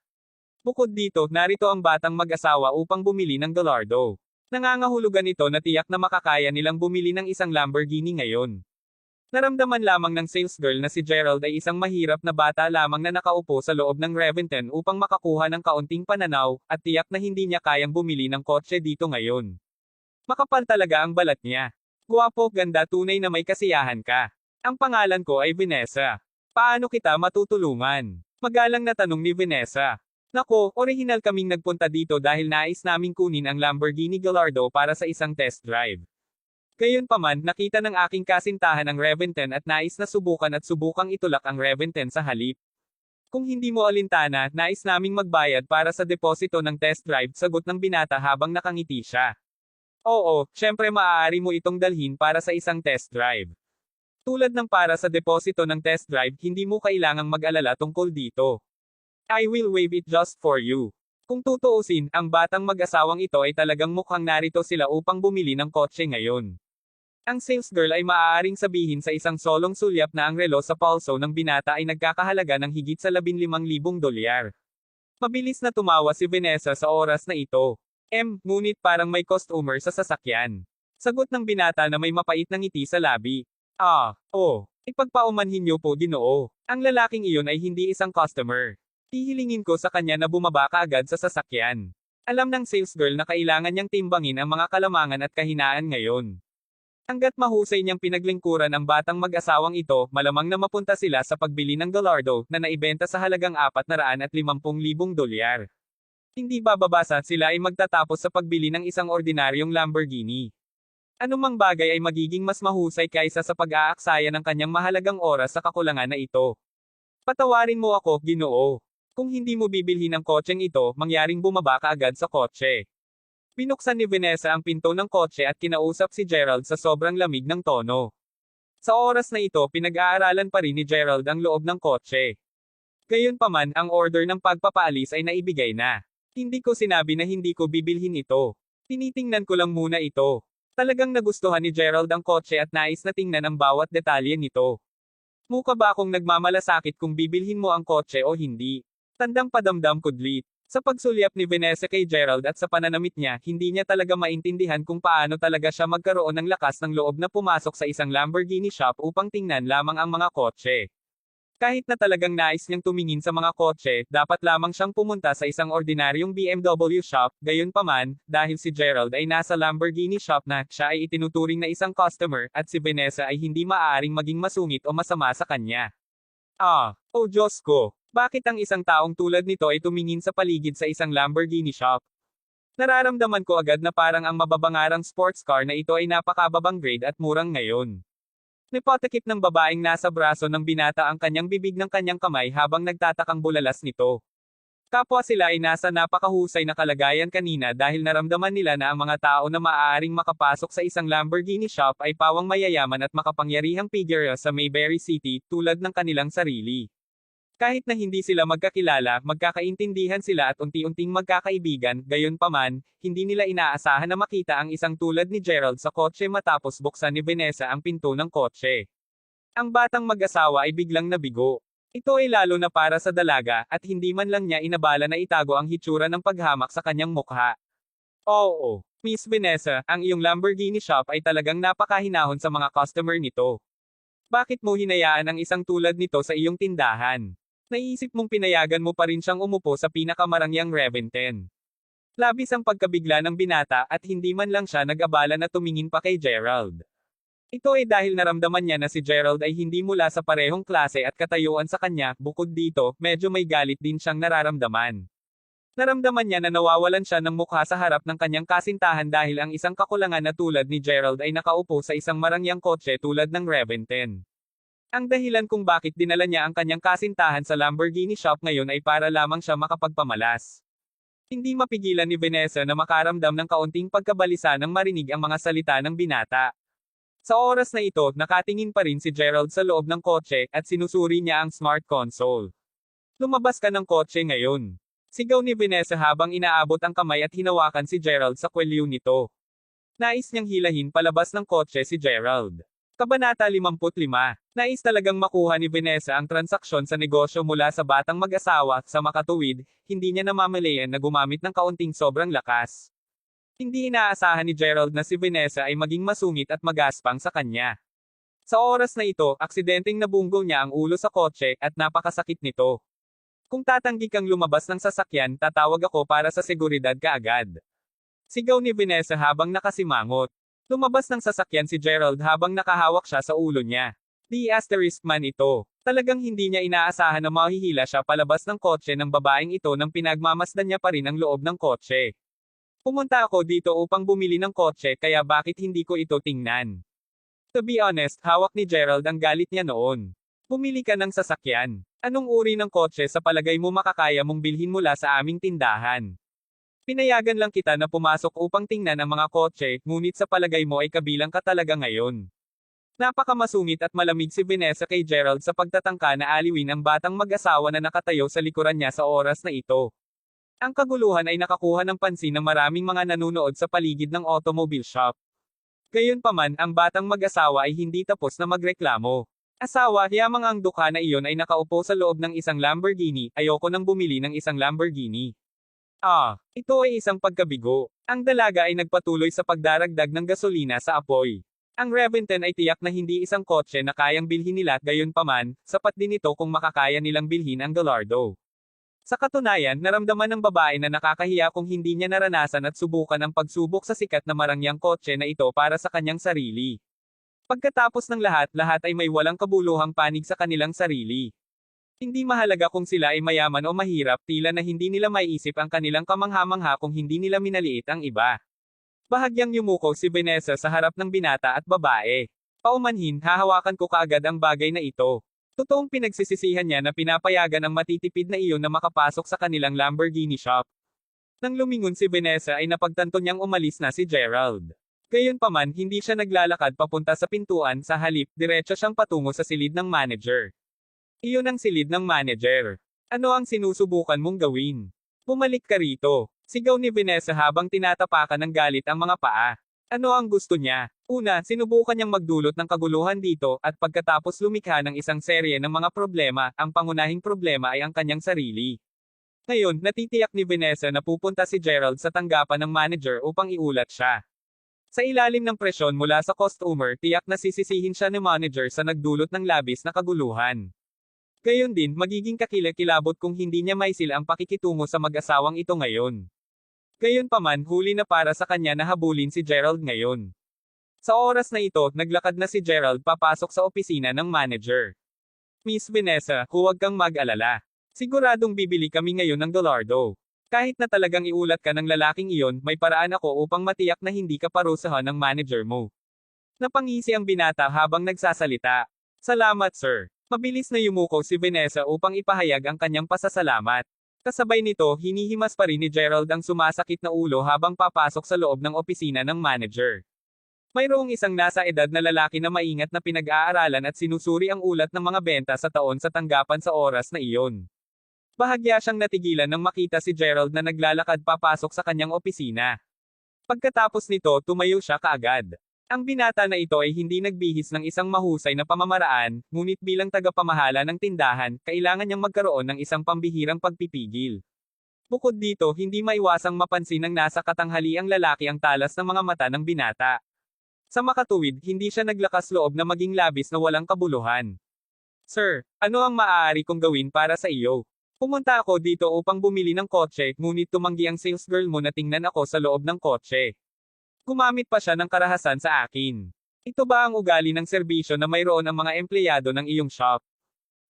Bukod dito, narito ang batang mag-asawa upang bumili ng Gallardo. Nangangahulugan ito na tiyak na makakaya nilang bumili ng isang Lamborghini ngayon. Naramdaman lamang ng sales girl na si Gerald ay isang mahirap na bata lamang na nakaupo sa loob ng Reven 10 upang makakuha ng kaunting pananaw, at tiyak na hindi niya kayang bumili ng kotse dito ngayon. Makapal talaga ang balat niya. Guwapo, ganda, tunay na may kasiyahan ka. Ang pangalan ko ay Vanessa. Paano kita matutulungan? Magalang na tanong ni Vanessa. Nako, orihinal kaming nagpunta dito dahil nais naming kunin ang Lamborghini Gallardo para sa isang test drive. Gayunpaman, nakita ng aking kasintahan ang Reven 10 at nais na subukang itulak ang Reven 10 sa halip. Kung hindi mo alintana, nais naming magbayad para sa deposito ng test drive, sagot ng binata habang nakangiti siya. Oo, syempre maaari mo itong dalhin para sa isang test drive. Tulad ng para sa deposito ng test drive, hindi mo kailangang mag-alala tungkol dito. I will waive it just for you. Kung tutuusin, ang batang mag-asawang ito ay talagang mukhang narito sila upang bumili ng kotse ngayon. Ang sales girl ay maaaring sabihin sa isang solong sulyap na ang relo sa palso ng binata ay nagkakahalaga ng higit sa $15,000. Mabilis na tumawa si Vanessa sa oras na ito. Ngunit parang may customer sa sasakyan. Sagot ng binata na may mapait na ngiti sa labi. Ipagpaumanhin niyo po, Ginoo. Ang lalaking iyon ay hindi isang customer. Hihilingin ko sa kanya na bumaba kaagad sa sasakyan. Alam ng sales girl na kailangan niyang timbangin ang mga kalamangan at kahinaan ngayon. Hangga't mahusay niyang pinaglingkuran ang batang mag-asawang ito, malamang na mapunta sila sa pagbili ng Gallardo, na naibenta sa halagang $450,000. Hindi bababasa sila ay magtatapos sa pagbili ng isang ordinaryong Lamborghini. Anumang bagay ay magiging mas mahusay kaysa sa pag-aaksaya ng kanyang mahalagang oras sa kakulangan na ito. Patawarin mo ako, Ginoo. Kung hindi mo bibilhin ang kotseng ito, mangyaring bumaba ka agad sa kotse. Binuksan ni Vanessa ang pinto ng kotse at kinausap si Gerald sa sobrang lamig ng tono. Sa oras na ito, pinag-aaralan pa rin ni Gerald ang loob ng kotse. Gayunpaman, ang order ng pagpapaalis ay naibigay na. Hindi ko sinabi na hindi ko bibilhin ito. Tinitingnan ko lang muna ito. Talagang nagustuhan ni Gerald ang kotse at nais na tingnan ang bawat detalye nito. Mukha ba akong nagmamalasakit kung bibilhin mo ang kotse o hindi? Tandang padamdam kudlit. Sa pagsulyap ni Vanessa kay Gerald at sa pananamit niya, hindi niya talaga maintindihan kung paano talaga siya magkaroon ng lakas ng loob na pumasok sa isang Lamborghini shop upang tingnan lamang ang mga kotse. Kahit na talagang nais niyang tumingin sa mga kotse, dapat lamang siyang pumunta sa isang ordinaryong BMW shop, gayunpaman, dahil si Gerald ay nasa Lamborghini shop na, siya ay itinuturing na isang customer, at si Vanessa ay hindi maaaring maging masungit o masama sa kanya. Oh Diyos ko! Bakit ang isang taong tulad nito ay tumingin sa paligid sa isang Lamborghini shop? Nararamdaman ko agad na parang ang mababangarang sports car na ito ay napakababang grade at murang ngayon. Nipatakip ng babaeng nasa braso ng binata ang kanyang bibig ng kanyang kamay habang nagtatakang bulalas nito. Kapwa sila ay nasa napakahusay na kalagayan kanina dahil naramdaman nila na ang mga tao na maaaring makapasok sa isang Lamborghini shop ay pawang mayayaman at makapangyarihang figure sa Mayberry City, tulad ng kanilang sarili. Kahit na hindi sila magkakilala, magkakaintindihan sila at unti-unting magkakaibigan, gayunpaman, hindi nila inaasahan na makita ang isang tulad ni Gerald sa kotse matapos buksan ni Vanessa ang pinto ng kotse. Ang batang mag-asawa ay biglang nabigo. Ito ay lalo na para sa dalaga, at hindi man lang niya inabala na itago ang hitsura ng paghamak sa kanyang mukha. Oo, Miss Vanessa, ang iyong Lamborghini shop ay talagang napakahinahon sa mga customer nito. Bakit mo hinayaan ang isang tulad nito sa iyong tindahan? Naiisip mong pinayagan mo pa rin siyang umupo sa pinakamarangyang Reventen. Labis ang pagkabigla ng binata at hindi man lang siya nag-abala na tumingin pa kay Gerald. Ito ay dahil naramdaman niya na si Gerald ay hindi mula sa parehong klase at katayuan sa kanya, bukod dito, medyo may galit din siyang nararamdaman. Naramdaman niya na nawawalan siya ng mukha sa harap ng kanyang kasintahan dahil ang isang kakulangan na tulad ni Gerald ay nakaupo sa isang marangyang kotse tulad ng Reventen. Ang dahilan kung bakit dinala niya ang kanyang kasintahan sa Lamborghini shop ngayon ay para lamang siya makapagpamalas. Hindi mapigilan ni Vanessa na makaramdam ng kaunting pagkabalisa nang marinig ang mga salita ng binata. Sa oras na ito, nakatingin pa rin si Gerald sa loob ng kotse, at sinusuri niya ang smart console. Lumabas ka ng kotse ngayon. Sigaw ni Vanessa habang inaabot ang kamay at hinawakan si Gerald sa kwelyo nito. Nais niyang hilahin palabas ng kotse si Gerald. Kabanata 55. Nais talagang makuha ni Vanessa ang transaksyon sa negosyo mula sa batang mag-asawa, sa makatuwid, hindi niya namamalayan na gumamit ng kaunting sobrang lakas. Hindi inaasahan ni Gerald na si Vanessa ay maging masungit at magaspang sa kanya. Sa oras na ito, aksidenteng nabunggol niya ang ulo sa kotse, at napakasakit nito. Kung tatanggi kang lumabas ng sasakyan, tatawag ako para sa seguridad kaagad. Sigaw ni Vanessa habang nakasimangot. Lumabas ng sasakyan si Gerald habang nakahawak siya sa ulo niya. Di asterisk man ito. Talagang hindi niya inaasahan na mahihila siya palabas ng kotse ng babaeng ito nang pinagmamasdan niya pa rin ang loob ng kotse. Pumunta ako dito upang bumili ng kotse kaya bakit hindi ko ito tingnan? To be honest, hawak ni Gerald ang galit niya noon. Bumili ka ng sasakyan. Anong uri ng kotse sa palagay mo makakaya mong bilhin mula sa aming tindahan? Pinayagan lang kita na pumasok upang tingnan ang mga kotse, ngunit sa palagay mo ay kabilang ka talaga ngayon. Napakamasungit at malamig si Vanessa kay Gerald sa pagtatangka na aliwin ang batang mag-asawa na nakatayo sa likuran niya sa oras na ito. Ang kaguluhan ay nakakuha ng pansin ng maraming mga nanunood sa paligid ng automobile shop. Gayunpaman, ang batang mag-asawa ay hindi tapos na magreklamo. Asawa, yamang ang dukha na iyon ay nakaupo sa loob ng isang Lamborghini, ayoko nang bumili ng isang Lamborghini. Ito ay isang pagkabigo. Ang dalaga ay nagpatuloy sa pagdaragdag ng gasolina sa apoy. Ang Reventen ay tiyak na hindi isang kotse na kayang bilhin nila, gayunpaman, sapat din ito kung makakaya nilang bilhin ang Gallardo. Sa katunayan, naramdaman ng babae na nakakahiya kung hindi niya naranasan at subukan ang pagsubok sa sikat na marangyang kotse na ito para sa kanyang sarili. Pagkatapos ng lahat ay may walang kabuluhang panig sa kanilang sarili. Hindi mahalaga kung sila ay mayaman o mahirap, tila na hindi nila maiisip ang kanilang kamangha-mangha kung hindi nila minaliit ang iba. Bahagyang yumuko si Vanessa sa harap ng binata at babae. Paumanhin, hahawakan ko kaagad ang bagay na ito. Totoong pinagsisisihan niya na pinapayagan ang matitipid na iyon na makapasok sa kanilang Lamborghini shop. Nang lumingon si Vanessa ay napagtanto niyang umalis na si Gerald. Gayunpaman, hindi siya naglalakad papunta sa pintuan, sa halip, diretso siyang patungo sa silid ng manager. Iyon ang silid ng manager. Ano ang sinusubukan mong gawin? Bumalik ka rito. Sigaw ni Vanessa habang tinatapakan ng galit ang mga paa. Ano ang gusto niya? Una, sinubukan niyang magdulot ng kaguluhan dito, at pagkatapos lumikha ng isang serye ng mga problema, ang pangunahing problema ay ang kanyang sarili. Ngayon, natitiyak ni Vanessa na pupunta si Gerald sa tanggapan ng manager upang iulat siya. Sa ilalim ng presyon mula sa customer, tiyak na sisisihin siya ni manager sa nagdulot ng labis na kaguluhan. Gayon din, magiging kakilakilabot kung hindi niya maisil ang pakikitungo sa mag-asawang ito ngayon. Gayunpaman, huli na para sa kanya na habulin si Gerald ngayon. Sa oras na ito, naglakad na si Gerald papasok sa opisina ng manager. Miss Vanessa, huwag kang mag-alala. Siguradong bibili kami ngayon ng Gallardo. Kahit na talagang iulat ka ng lalaking iyon, may paraan ako upang matiyak na hindi ka parusahan ng manager mo. Napangisi ang binata habang nagsasalita. Salamat sir. Mabilis na yumuko si Vanessa upang ipahayag ang kanyang pasasalamat. Kasabay nito, hinihimas pa rin ni Gerald ang sumasakit na ulo habang papasok sa loob ng opisina ng manager. Mayroong isang nasa edad na lalaki na maingat na pinag-aaralan at sinusuri ang ulat ng mga benta sa taon sa tanggapan sa oras na iyon. Bahagya siyang natigilan nang makita si Gerald na naglalakad papasok sa kanyang opisina. Pagkatapos nito, tumayo siya kaagad. Ang binata na ito ay hindi nagbihis ng isang mahusay na pamamaraan, ngunit bilang tagapamahala ng tindahan, kailangan niyang magkaroon ng isang pambihirang pagpipigil. Bukod dito, hindi maiwasang mapansin ng nasa katanghali ang lalaki ang talas ng mga mata ng binata. Sa makatuwid, hindi siya naglakas loob na maging labis na walang kabuluhan. Sir, ano ang maaari kong gawin para sa iyo? Pumunta ako dito upang bumili ng kotse, ngunit tumanggi ang sales girl mo na tingnan ako sa loob ng kotse. Gumamit pa siya ng karahasan sa akin. Ito ba ang ugali ng serbisyo na mayroon ang mga empleyado ng iyong shop?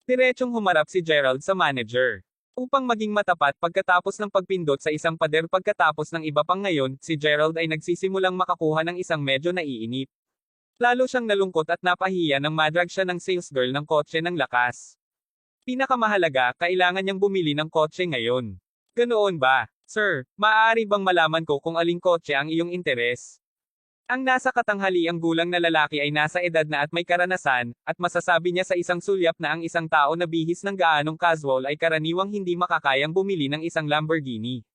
Diretsong humarap si Gerald sa manager. Upang maging matapat pagkatapos ng pagpindot sa isang pader pagkatapos ng iba pang ngayon, si Gerald ay nagsisimulang makakuha ng isang medyo naiinip. Lalo siyang nalungkot at napahiya nang madrag siya ng sales girl ng kotse ng lakas. Pinakamahalaga, kailangan niyang bumili ng kotse ngayon. Ganoon ba? Sir, maaari bang malaman ko kung aling kotse ang iyong interes? Ang nasa katanghaliang gulang na lalaki ay nasa edad na at may karanasan, at masasabi niya sa isang sulyap na ang isang tao na bihis ng gaanong casual ay karaniwang hindi makakayang bumili ng isang Lamborghini.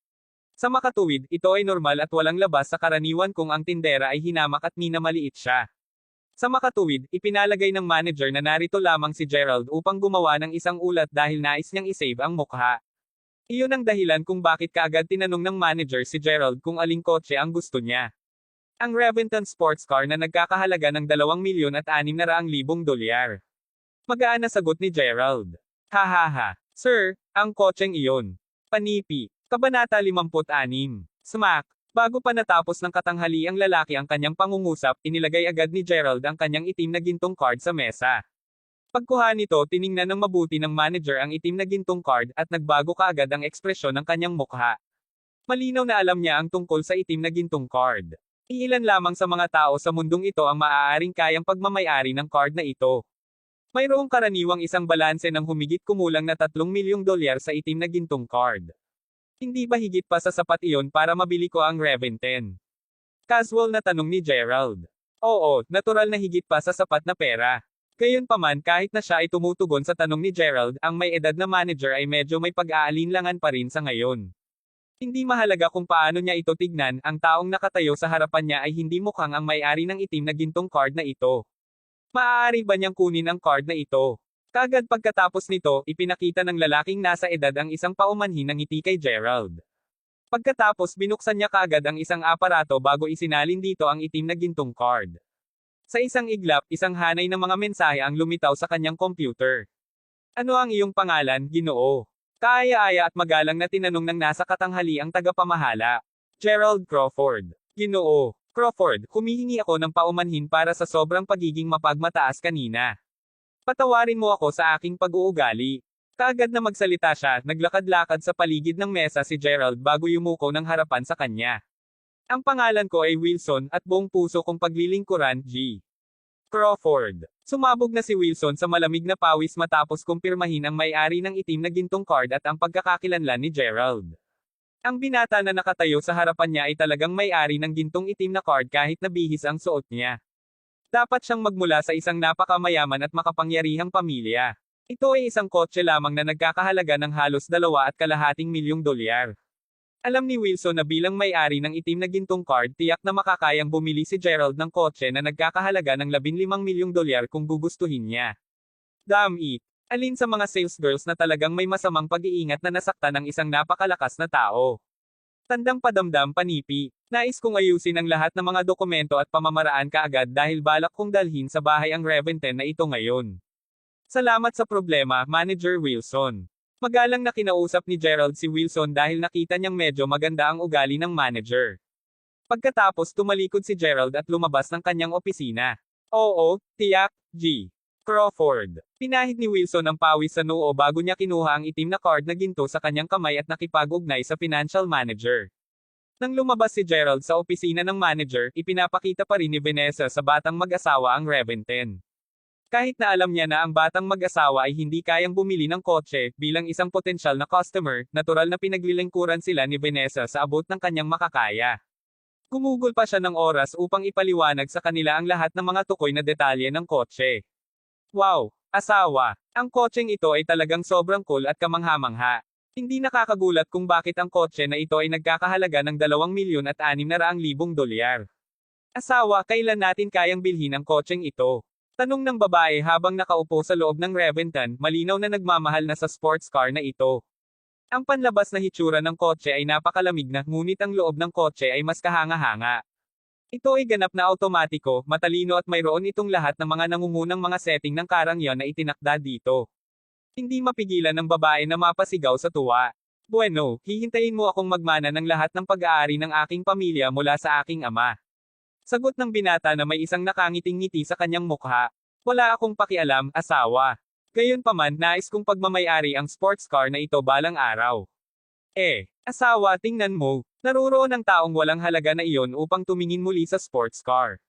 Sa makatuwid, ito ay normal at walang labas sa karaniwan kung ang tindera ay hinamak at minamaliit siya. Sa makatuwid, ipinalagay ng manager na narito lamang si Gerald upang gumawa ng isang ulat dahil nais niyang isave ang mukha. Iyon ang dahilan kung bakit kaagad tinanong ng manager si Gerald kung aling kotse ang gusto niya. Ang Reventon sports car na nagkakahalaga ng $2,600,000. Magaan na sagot ni Gerald. Hahaha. Sir, ang kotseng iyon. Panipi. Kabanata 56. Smack. Bago pa natapos ng katanghali ang lalaki ang kanyang pangungusap, inilagay agad ni Gerald ang kanyang itim na gintong card sa mesa. Pagkuha nito, tiningnan ng mabuti ng manager ang itim na gintong card at nagbago kaagad ang ekspresyon ng kanyang mukha. Malinaw na alam niya ang tungkol sa itim na gintong card. Iilan lamang sa mga tao sa mundong ito ang maaaring kayang pagmamayari ng card na ito. Mayroong karaniwang isang balanse ng humigit kumulang na $3,000,000 sa itim na gintong card. Hindi ba higit pa sa sapat iyon para mabili ko ang Reventon? Casual na tanong ni Gerald. Oo, natural na higit pa sa sapat na pera. Gayunpaman kahit na siya ay tumutugon sa tanong ni Gerald, ang may edad na manager ay medyo may pag-aalinlangan pa rin sa ngayon. Hindi mahalaga kung paano niya ito tignan, ang taong nakatayo sa harapan niya ay hindi mukhang ang may-ari ng itim na gintong card na ito. Maaari ba niyang kunin ang card na ito? Kaagad pagkatapos nito, ipinakita ng lalaking nasa edad ang isang paumanhin ng ngiti kay Gerald. Pagkatapos binuksan niya kaagad ang isang aparato bago isinalin dito ang itim na gintong card. Sa isang iglap, isang hanay ng mga mensahe ang lumitaw sa kanyang computer. Ano ang iyong pangalan, Ginoo? Kaaya-aya at magalang na tinanong ng nasa katanghali ang tagapamahala. Gerald Crawford. Ginoo. Crawford, humihingi ako ng paumanhin para sa sobrang pagiging mapagmataas kanina. Patawarin mo ako sa aking pag-uugali. Kaagad na magsalita siya, naglakad-lakad sa paligid ng mesa si Gerald bago yumuko ng harapan sa kanya. Ang pangalan ko ay Wilson at buong puso kong paglilingkuran, G. Crawford. Sumabog na si Wilson sa malamig na pawis matapos kumpirmahin ang may-ari ng itim na gintong card at ang pagkakakilanlan ni Gerald. Ang binata na nakatayo sa harapan niya ay talagang may-ari ng gintong itim na card kahit na bihis ang suot niya. Dapat siyang magmula sa isang napakamayaman at makapangyarihang pamilya. Ito ay isang kotse lamang na nagkakahalaga ng halos $2,250,000. Alam ni Wilson na bilang may-ari ng itim na gintong card tiyak na makakayang bumili si Gerald ng kotse na nagkakahalaga ng $15 milyong kung gugustuhin niya. Damn it! Alin sa mga sales girls na talagang may masamang pag-iingat na nasaktan ng isang napakalakas na tao? Tandang padamdam panipi. Nais kong ayusin ang lahat ng mga dokumento at pamamaraan kaagad dahil balak kong dalhin sa bahay ang Reventon na ito ngayon. Salamat sa problema, Manager Wilson. Magalang na kinausap ni Gerald si Wilson dahil nakita niyang medyo maganda ang ugali ng manager. Pagkatapos tumalikod si Gerald at lumabas ng kanyang opisina. Oo, tiyak, G. Crawford. Pinahid ni Wilson ang pawis sa noo bago niya kinuha ang itim na card na ginto sa kanyang kamay at nakipag-ugnay sa financial manager. Nang lumabas si Gerald sa opisina ng manager, ipinapakita pa rin ni Vanessa sa batang mag-asawa ang Reventon. Kahit na alam niya na ang batang mag-asawa ay hindi kayang bumili ng kotse, bilang isang potensyal na customer, natural na pinaglilingkuran sila ni Vanessa sa abot ng kanyang makakaya. Gumugol pa siya ng oras upang ipaliwanag sa kanila ang lahat ng mga tukoy na detalye ng kotse. Wow! Asawa! Ang kotseng ito ay talagang sobrang cool at kamangha-mangha. Hindi nakakagulat kung bakit ang kotse na ito ay nagkakahalaga ng $2,600,000. Asawa, kailan natin kayang bilhin ang kotseng ito? Tanong ng babae habang nakaupo sa loob ng Reventon, malinaw na nagmamahal na sa sports car na ito. Ang panlabas na hitsura ng kotse ay napakalamig na, ngunit ang loob ng kotse ay mas kahanga-hanga. Ito ay ganap na automatiko, matalino at mayroon itong lahat ng mga nangungunang mga setting ng karangyan na itinakda dito. Hindi mapigilan ng babae na mapasigaw sa tuwa. Bueno, hihintayin mo akong magmana ng lahat ng pag-aari ng aking pamilya mula sa aking ama. Sagot ng binata na may isang nakangiting ngiti sa kanyang mukha. Wala akong pakialam, asawa. Gayunpaman, nais kong pagmamayari ang sports car na ito balang araw. Asawa, tingnan mo. Naruroon ang taong walang halaga na iyon upang tumingin muli sa sports car.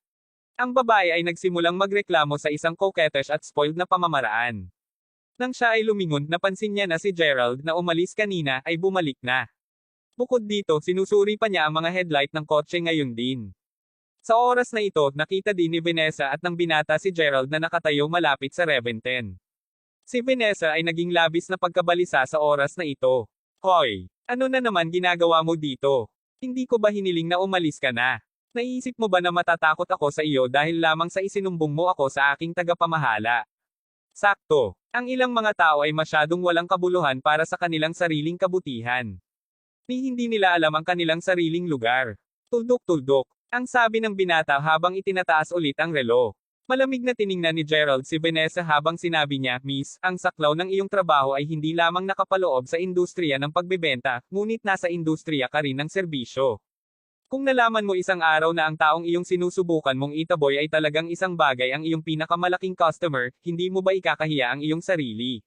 Ang babae ay nagsimulang magreklamo sa isang coquettish at spoiled na pamamaraan. Nang siya ay lumingon, napansin niya na si Gerald na umalis kanina ay bumalik na. Bukod dito, sinusuri pa niya ang mga headlight ng kotse ngayon din. Sa oras na ito, nakita din ni Vanessa at ng binata si Gerald na nakatayo malapit sa Reventon. Si Vanessa ay naging labis na pagkabalisa sa oras na ito. Hoy! Ano na naman ginagawa mo dito? Hindi ko ba hiniling na umalis ka na? Naiisip mo ba na matatakot ako sa iyo dahil lamang sa isinumbong mo ako sa aking tagapamahala? Sakto. Ang ilang mga tao ay masyadong walang kabuluhan para sa kanilang sariling kabutihan. Hindi nila alam ang kanilang sariling lugar. Tuldok-tuldok. Ang sabi ng binata habang itinataas ulit ang relo. Malamig na tiningnan ni Gerald si Vanessa habang sinabi niya, Miss, ang saklaw ng iyong trabaho ay hindi lamang nakapaloob sa industriya ng pagbebenta, ngunit nasa industriya ka rin ng serbisyo. Kung nalaman mo isang araw na ang taong iyong sinusubukan mong itaboy ay talagang isang bagay ang iyong pinakamalaking customer, hindi mo ba ikakahiya ang iyong sarili?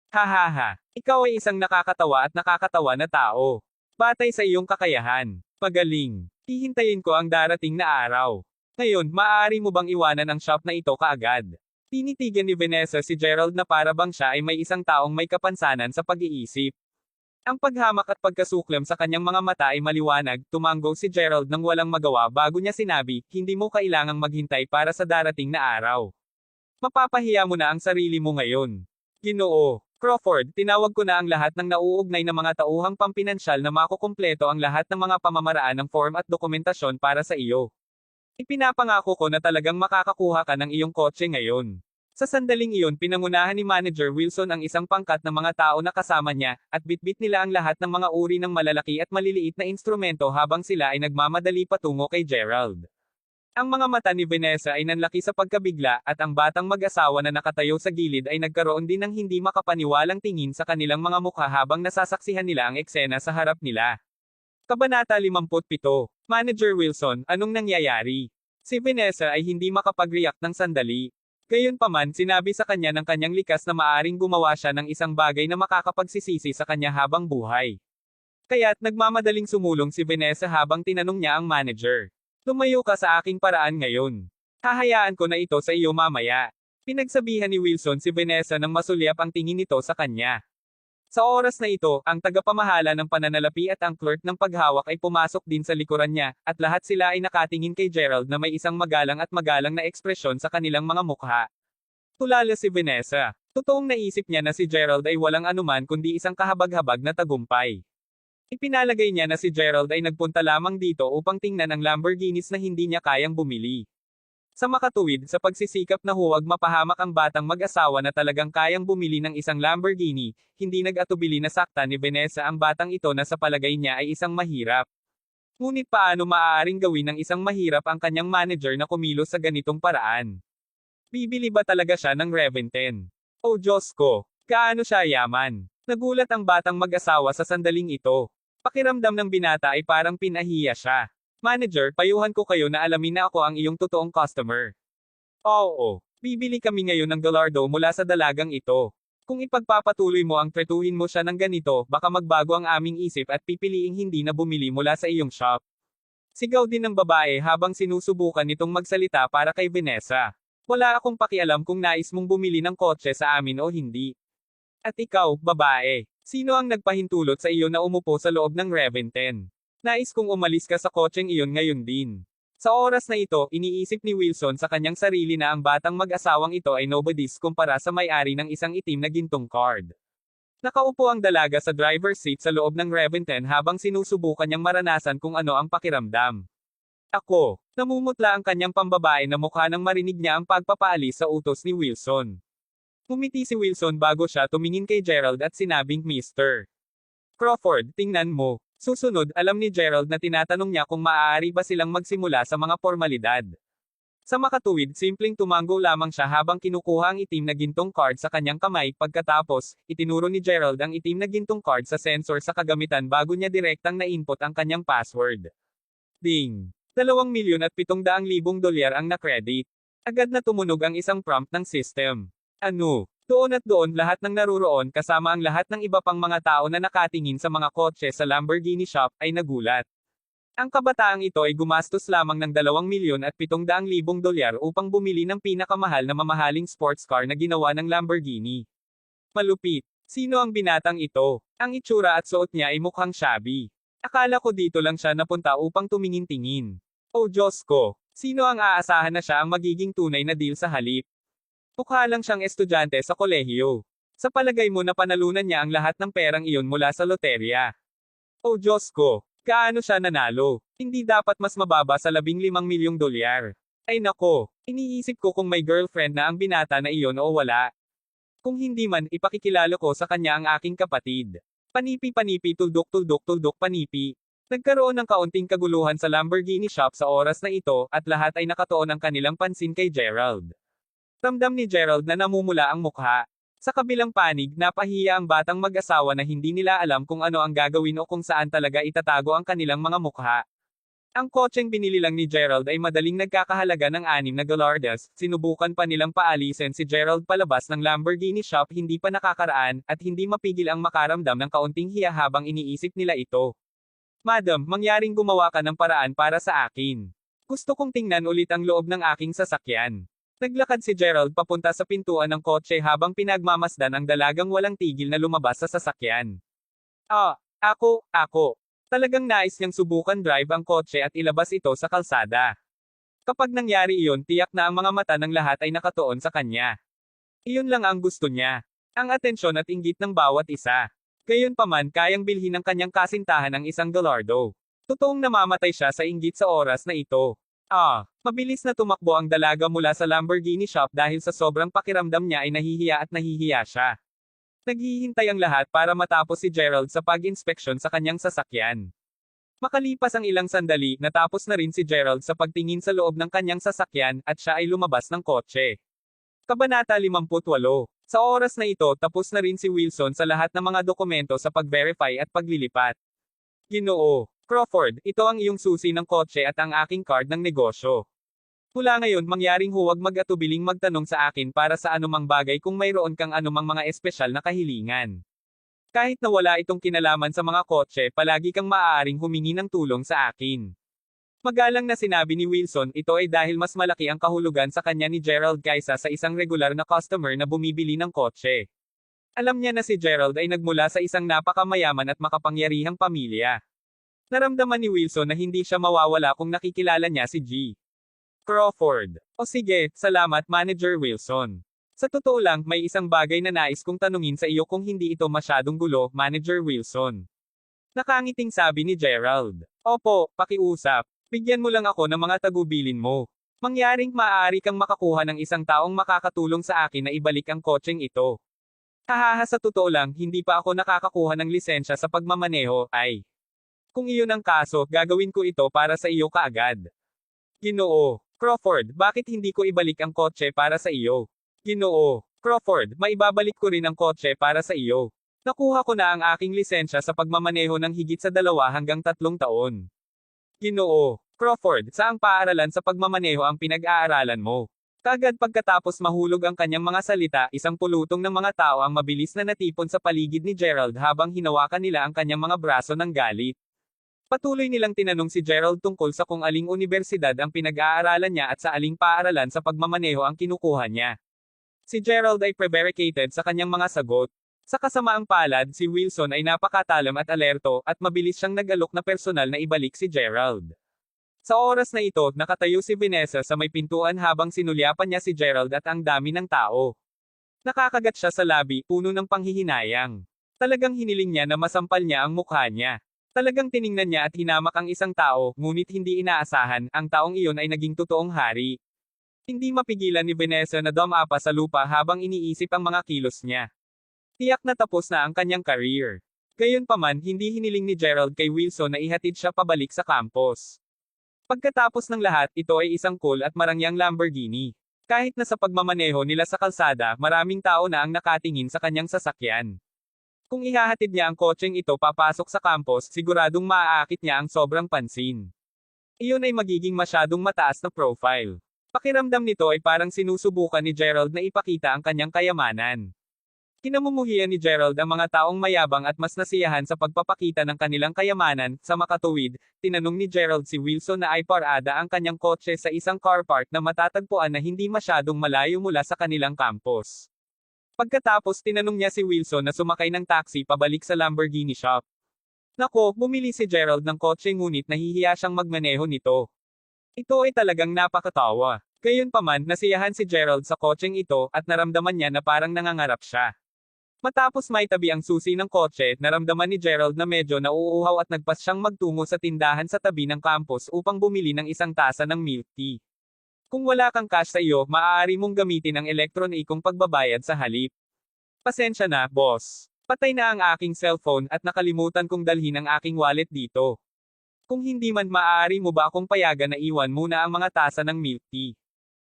Hahaha. Ikaw ay isang nakakatawa at nakakatawa na tao. Batay sa iyong kakayahan. Magaling. Hihintayin ko ang darating na araw. Ngayon, maaari mo bang iwanan ang shop na ito kaagad? Tinitigan ni Vanessa si Gerald na para bang siya ay may isang taong may kapansanan sa pag-iisip. Ang paghamak at pagkasuklam sa kanyang mga mata ay maliwanag, tumango si Gerald nang walang magawa bago niya sinabi, hindi mo kailangang maghintay para sa darating na araw. Mapapahiya mo na ang sarili mo ngayon. Ginoo. Crawford, tinawag ko na ang lahat ng nauugnay na mga tauhang pampinansyal na makukumpleto ang lahat ng mga pamamaraan ng form at dokumentasyon para sa iyo. Ipinapangako ko na talagang makakakuha ka ng iyong kotse ngayon. Sa sandaling iyon pinangunahan ni Manager Wilson ang isang pangkat ng mga tao na kasama niya, at bitbit nila ang lahat ng mga uri ng malalaki at maliliit na instrumento habang sila ay nagmamadali patungo kay Gerald. Ang mga mata ni Vanessa ay nanlaki sa pagkabigla, at ang batang mag-asawa na nakatayo sa gilid ay nagkaroon din ng hindi makapaniwalang tingin sa kanilang mga mukha habang nasasaksihan nila ang eksena sa harap nila. Kabanata 57. Manager Wilson, anong nangyayari? Si Vanessa ay hindi makapag-react ng sandali. Gayunpaman, sinabi sa kanya ng kanyang likas na maaring gumawa siya ng isang bagay na makakapagsisisi sa kanya habang buhay. Kaya't nagmamadaling sumulong si Vanessa habang tinanong niya ang manager. Lumayo ka sa aking paraan ngayon. Hahayaan ko na ito sa iyo mamaya. Pinagsabihan ni Wilson si Vanessa nang masulyap ang tingin nito sa kanya. Sa oras na ito, ang tagapamahala ng pananalapi at ang clerk ng paghawak ay pumasok din sa likuran niya, at lahat sila ay nakatingin kay Gerald na may isang magalang na ekspresyon sa kanilang mga mukha. Tulala si Vanessa. Totoong naisip niya na si Gerald ay walang anuman kundi isang kahabag-habag na tagumpay. Ipinalagay niya na si Gerald ay nagpunta lamang dito upang tingnan ang Lamborghinis na hindi niya kayang bumili. Sa makatuwid, sa pagsisikap na huwag mapahamak ang batang mag-asawa na talagang kayang bumili ng isang Lamborghini, hindi nag-atubili na sakta ni Vanessa ang batang ito na sa palagay niya ay isang mahirap. Ngunit paano maaaring gawin ng isang mahirap ang kanyang manager na kumilos sa ganitong paraan? Bibili ba talaga siya ng Reventen? Oh Diyos ko, gaano siya yaman? Nagulat ang batang mag-asawa sa sandaling ito. Pakiramdam ng binata ay parang pinahiya siya. Manager, payuhan ko kayo na alamin na ako ang iyong totoong customer. Oo, bibili kami ngayon ng Gallardo mula sa dalagang ito. Kung ipagpapatuloy mo ang tretuhin mo siya ng ganito, baka magbago ang aming isip at pipiliing hindi na bumili mula sa iyong shop. Sigaw din ng babae habang sinusubukan nitong magsalita para kay Vanessa. Wala akong pakialam kung nais mong bumili ng kotse sa amin o hindi. At ikaw, babae, sino ang nagpahintulot sa iyo na umupo sa loob ng Reventen? Nais kong umalis ka sa kotseng iyon ngayon din. Sa oras na ito, iniisip ni Wilson sa kanyang sarili na ang batang mag-asawang ito ay nobody's kumpara sa may-ari ng isang itim na gintong card. Nakaupo ang dalaga sa driver's seat sa loob ng Reventen habang sinusubukan niyang maranasan kung ano ang pakiramdam. Ako, namumutla ang kanyang pambabae na mukha nang marinig niya ang pagpapaalis sa utos ni Wilson. Umiti si Wilson bago siya tumingin kay Gerald at sinabing Mr. Crawford, tingnan mo. Susunod, alam ni Gerald na tinatanong niya kung maaari ba silang magsimula sa mga formalidad. Sa makatuwid, simpleng tumango lamang siya habang kinukuha ang itim na gintong card sa kanyang kamay, pagkatapos, itinuro ni Gerald ang itim na gintong card sa sensor sa kagamitan bago niya direktang na-input ang kanyang password. Ding! 2,700,000 dolyar ang na-credit. Agad na tumunog ang isang prompt ng system. Ano? Doon at doon lahat ng naruroon kasama ang lahat ng iba pang mga tao na nakatingin sa mga kotse sa Lamborghini shop ay nagulat. Ang kabataang ito ay gumastos lamang ng 2,700,000 dolyar upang bumili ng pinakamahal na mamahaling sports car na ginawa ng Lamborghini. Malupit. Sino ang binatang ito? Ang itsura at suot niya ay mukhang shabby. Akala ko dito lang siya napunta upang tumingin-tingin. Oh Diyos ko, sino ang aasahan na siya ang magiging tunay na deal sa halip? Mukha lang siyang estudyante sa kolehiyo. Sa palagay mo na panalunan niya ang lahat ng perang iyon mula sa loterya. Oh Diyos ko, gaano siya nanalo? Hindi dapat mas mababa sa 15,000,000 dolyar. Ay nako, iniisip ko kung may girlfriend na ang binata na iyon o wala. Kung hindi man, ipakikilala ko sa kanya ang aking kapatid. Panipi-panipi tuldok-tuldok-tuldok panipi. Nagkaroon ng kaunting kaguluhan sa Lamborghini shop sa oras na ito, at lahat ay nakatuon ang kanilang pansin kay Gerald. Ramdam ni Gerald na namumula ang mukha. Sa kabilang panig, napahiya ang batang mag-asawa na hindi nila alam kung ano ang gagawin o kung saan talaga itatago ang kanilang mga mukha. Ang kotseng binili lang ni Gerald ay madaling nagkakahalaga ng 6 na Gallardas. Sinubukan pa nilang paalisin si Gerald palabas ng Lamborghini shop hindi pa nakakaraan, at hindi mapigil ang makaramdam ng kaunting hiya habang iniisip nila ito. Madam, mangyaring gumawa ka ng paraan para sa akin. Gusto kong tingnan ulit ang loob ng aking sasakyan. Naglakad si Gerald papunta sa pintuan ng kotse habang pinagmamasdan ang dalagang walang tigil na lumabas sa sasakyan. Ako. Talagang nais niyang subukan drive ang kotse at ilabas ito sa kalsada. Kapag nangyari iyon, tiyak na ang mga mata ng lahat ay nakatuon sa kanya. Iyon lang ang gusto niya. Ang atensyon at inggit ng bawat isa. Gayunpaman, kayang bilhin ng kanyang kasintahan ang isang Gallardo. Totoong namamatay siya sa inggit sa oras na ito. Mabilis na tumakbo ang dalaga mula sa Lamborghini shop dahil sa sobrang pakiramdam niya ay nahihiya siya. Naghihintay ang lahat para matapos si Gerald sa pag-inspeksyon sa kanyang sasakyan. Makalipas ang ilang sandali, natapos na rin si Gerald sa pagtingin sa loob ng kanyang sasakyan, at siya ay lumabas ng kotse. Kabanata 58. Sa oras na ito, tapos na rin si Wilson sa lahat ng mga dokumento sa pag-verify at paglilipat. Ginoo Crawford, ito ang iyong susi ng kotse at ang aking card ng negosyo. Mula ngayon, mangyaring huwag mag-atubiling magtanong sa akin para sa anumang bagay kung mayroon kang anumang mga espesyal na kahilingan. Kahit na wala itong kinalaman sa mga kotse, palagi kang maaaring humingi ng tulong sa akin. Magalang na sinabi ni Wilson, ito ay dahil mas malaki ang kahulugan sa kanya ni Gerald kaysa sa isang regular na customer na bumibili ng kotse. Alam niya na si Gerald ay nagmula sa isang napakamayaman at makapangyarihang pamilya. Naramdaman ni Wilson na hindi siya mawawala kung nakikilala niya si G. Crawford. O sige, salamat Manager Wilson. Sa totoo lang, may isang bagay na nais kong tanungin sa iyo kung hindi ito masyadong gulo, Manager Wilson. Nakangiting sabi ni Gerald. Opo, pakiusap. Bigyan mo lang ako ng mga tagubilin mo. Mangyaring maaari kang makakuha ng isang taong makakatulong sa akin na ibalik ang kotseng ito. Hahaha, sa totoo lang, hindi pa ako nakakakuha ng lisensya sa pagmamaneho, ay. Kung iyon ang kaso, gagawin ko ito para sa iyo kaagad. Ginoo. Crawford, bakit hindi ko ibalik ang kotse para sa iyo? Ginoo. Crawford, maibabalik ko rin ang kotse para sa iyo. Nakuha ko na ang aking lisensya sa pagmamaneho ng higit sa 2 hanggang 3 taon. Ginoo. Crawford, saang paaralan sa pagmamaneho ang pinag-aaralan mo? Kagad pagkatapos mahulog ang kanyang mga salita, isang pulutong ng mga tao ang mabilis na natipon sa paligid ni Gerald habang hinawakan nila ang kanyang mga braso ng galit. Patuloy nilang tinanong si Gerald tungkol sa kung aling unibersidad ang pinag-aaralan niya at sa aling paaralan sa pagmamaneho ang kinukuha niya. Si Gerald ay prevaricated sa kanyang mga sagot. Sa kasamaang palad, si Wilson ay napakatalam at alerto, at mabilis siyang nag-alok na personal na ibalik si Gerald. Sa oras na ito, nakatayo si Vanessa sa may pintuan habang sinulyapan niya si Gerald at ang dami ng tao. Nakakagat siya sa labi, puno ng panghihinayang. Talagang hiniling niya na masampal niya ang mukha niya. Talagang tiningnan niya at hinamak ang isang tao, ngunit hindi inaasahan, ang taong iyon ay naging totoong hari. Hindi mapigilan ni Vanessa na dumapa sa lupa habang iniisip ang mga kilos niya. Tiyak na tapos na ang kanyang career. Gayunpaman, hindi hiniling ni Gerald kay Wilson na ihatid siya pabalik sa campus. Pagkatapos ng lahat, ito ay isang cool at marangyang Lamborghini. Kahit na sa pagmamaneho nila sa kalsada, maraming tao na ang nakatingin sa kanyang sasakyan. Kung ihahatid niya ang kotseng ito papasok sa campus, siguradong maaakit niya ang sobrang pansin. Iyon ay magiging masyadong mataas na profile. Pakiramdam nito ay parang sinusubukan ni Gerald na ipakita ang kanyang kayamanan. Kinamumuhian ni Gerald ang mga taong mayabang at mas nasiyahan sa pagpapakita ng kanilang kayamanan. Sa makatuwid, tinanong ni Gerald si Wilson na ay parada ang kanyang kotse sa isang car park na matatagpuan na hindi masyadong malayo mula sa kanilang campus. Pagkatapos tinanong niya si Wilson na sumakay ng taxi pabalik sa Lamborghini shop. Nako, bumili si Gerald ng kotse ngunit nahihiya siyang magmaneho nito. Ito ay talagang napakatawa. Gayunpaman, nasiyahan si Gerald sa kotseng ito at naramdaman niya na parang nangangarap siya. Matapos maitabi ang susi ng kotse, naramdaman ni Gerald na medyo nauuhaw at nagpas siyang magtungo sa tindahan sa tabi ng campus upang bumili ng isang tasa ng milk tea. Kung wala kang cash sa iyo, maaari mong gamitin ang elektronikong pagbabayad sa halip. Pasensya na, boss. Patay na ang aking cellphone at nakalimutan kong dalhin ang aking wallet dito. Kung hindi man, maaari mo ba akong payagan na iwan muna ang mga tasa ng milk tea?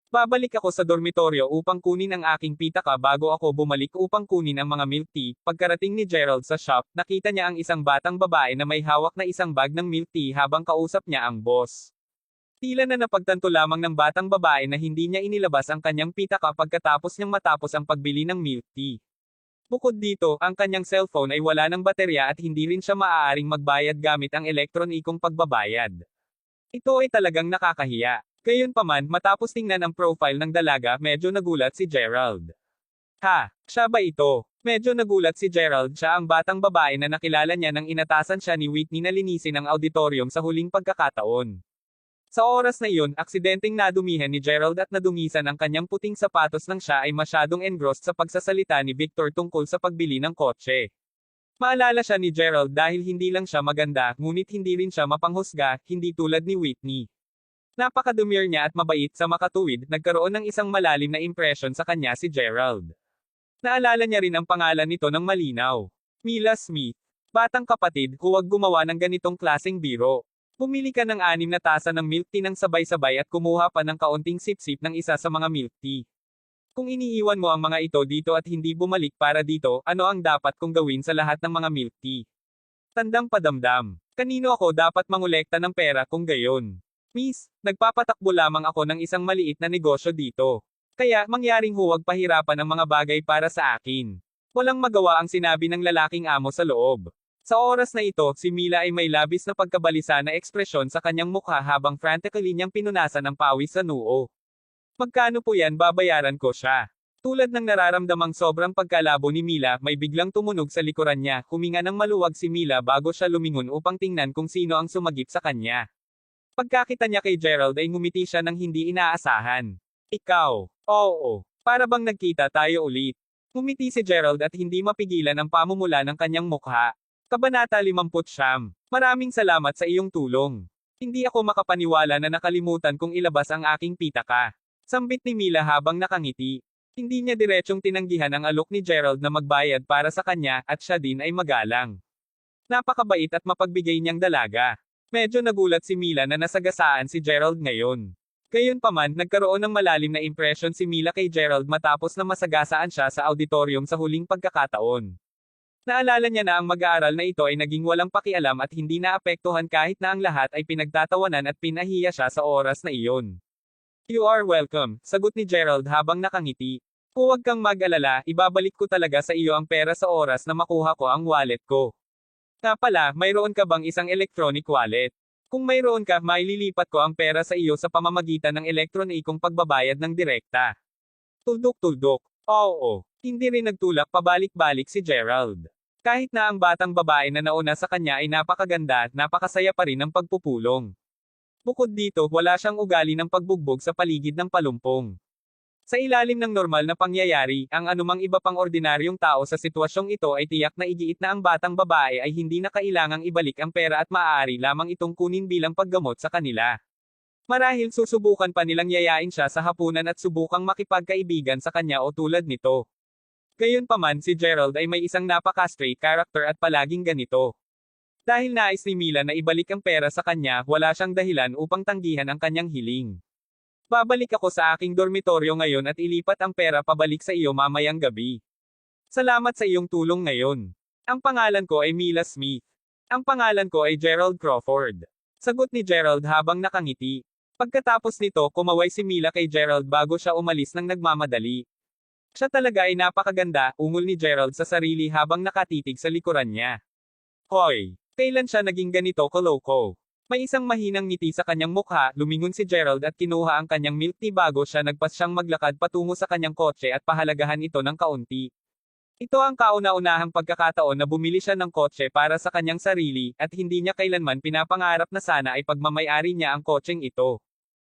Babalik ako sa dormitoryo upang kunin ang aking pitaka bago ako bumalik upang kunin ang mga milk tea. Pagkarating ni Gerald sa shop, nakita niya ang isang batang babae na may hawak na isang bag ng milk tea habang kausap niya ang boss. Tila na napagtanto lamang ng batang babae na hindi niya inilabas ang kanyang pitaka pagkatapos niyang matapos ang pagbili ng milk tea. Bukod dito, ang kanyang cellphone ay wala ng baterya at hindi rin siya maaaring magbayad gamit ang elektronikong pagbabayad. Ito ay talagang nakakahiya. Gayunpaman, matapos tingnan ang profile ng dalaga, medyo nagulat si Gerald. Ha, siya ba ito? Medyo nagulat si Gerald, siya ang batang babae na nakilala niya nang inatasan siya ni Whitney na linisin ang auditorium sa huling pagkakataon. Sa oras na iyon, aksidenteng nadumihan ni Gerald at nadungisan ang kanyang puting sapatos nang siya ay masyadong engrossed sa pagsasalita ni Victor tungkol sa pagbili ng kotse. Maalala siya ni Gerald dahil hindi lang siya maganda, ngunit hindi rin siya mapanghusga, hindi tulad ni Whitney. Napakadumir niya at mabait. Sa makatuwid, nagkaroon ng isang malalim na impression sa kanya si Gerald. Naalala niya rin ang pangalan nito ng malinaw. Mila Smith. Batang kapatid, huwag gumawa ng ganitong klaseng biro. Bumili ka ng 6 na tasa ng milk tea ng sabay-sabay at kumuha pa ng kaunting sip-sip ng isa sa mga milk tea. Kung iniiwan mo ang mga ito dito at hindi bumalik para dito, ano ang dapat kong gawin sa lahat ng mga milk tea? Tandang padamdam. Kanino ako dapat mangolekta ng pera kung gayon? Miss, nagpapatakbo lamang ako ng isang maliit na negosyo dito. Kaya, mangyaring huwag pahirapan ang mga bagay para sa akin. Walang magawa ang sinabi ng lalaking amo sa loob. Sa oras na ito, si Mila ay may labis na pagkabalisa na ekspresyon sa kanyang mukha habang frantically niyang pinunasan ang pawis sa noo. Magkano po yan, babayaran ko siya? Tulad ng nararamdamang sobrang pagkalabo ni Mila, may biglang tumunog sa likuran niya, huminga ng maluwag si Mila bago siya lumingon upang tingnan kung sino ang sumagip sa kanya. Pagkakita niya kay Gerald ay ngumiti siya ng hindi inaasahan. Ikaw? Oo. Para bang nagkita tayo ulit? Ngumiti si Gerald at hindi mapigilan ang pamumula ng kanyang mukha. Kabanata 50. Maraming salamat sa iyong tulong. Hindi ako makapaniwala na nakalimutan kong ilabas ang aking pitaka. Sambit ni Mila habang nakangiti. Hindi niya diretsyong tinanggihan ang alok ni Gerald na magbayad para sa kanya, at siya din ay magalang. Napakabait at mapagbigay niyang dalaga. Medyo nagulat si Mila na nasagasaan si Gerald ngayon. Gayunpaman, nagkaroon ng malalim na impression si Mila kay Gerald matapos na masagasaan siya sa auditorium sa huling pagkakataon. Naalala niya na ang mag-aaral na ito ay naging walang pakialam at hindi naapektuhan kahit na ang lahat ay pinagtatawanan at pinahiya siya sa oras na iyon. "You are welcome," sagot ni Gerald habang nakangiti. "Huwag kang mag-alala, ibabalik ko talaga sa iyo ang pera sa oras na makuha ko ang wallet ko. Nga pala, mayroon ka bang isang electronic wallet? Kung mayroon ka, maililipat ko ang pera sa iyo sa pamamagitan ng elektronikong pagbabayad ng direkta." Tuldok-tuldok. Oo. Hindi rin nagtulak pabalik-balik si Gerald. Kahit na ang batang babae na nauna sa kanya ay napakaganda at napakasaya pa rin ng pagpupulong. Bukod dito, wala siyang ugali ng pagbugbog sa paligid ng palumpong. Sa ilalim ng normal na pangyayari, ang anumang iba pang ordinaryong tao sa sitwasyong ito ay tiyak na igiit na ang batang babae ay hindi na kailangang ibalik ang pera at maaari lamang itong kunin bilang paggamot sa kanila. Marahil susubukan pa nilang yayain siya sa hapunan at subukang makipagkaibigan sa kanya o tulad nito. Gayunpaman, si Gerald ay may isang napaka-straight character at palaging ganito. Dahil nais ni Mila na ibalik ang pera sa kanya, wala siyang dahilan upang tanggihan ang kanyang hiling. "Babalik ako sa aking dormitoryo ngayon at ilipat ang pera pabalik sa iyo mamayang gabi. Salamat sa iyong tulong ngayon. Ang pangalan ko ay Mila Smith. Ang pangalan ko ay Gerald Crawford." Sagot ni Gerald habang nakangiti. Pagkatapos nito, kumaway si Mila kay Gerald bago siya umalis ng nagmamadali. "Siya talaga ay napakaganda," ungol ni Gerald sa sarili habang nakatitig sa likuran niya. "Hoy! Kailan siya naging ganito koloko?" May isang mahinang ngiti sa kanyang mukha, lumingon si Gerald at kinuha ang kanyang milk tea bago siya nagpasyang maglakad patungo sa kanyang kotse at pahalagahan ito ng kaunti. Ito ang kauna-unahang pagkakataon na bumili siya ng kotse para sa kanyang sarili, at hindi niya kailanman pinapangarap na sana ay pagmamay-ari niya ang kotseng ito.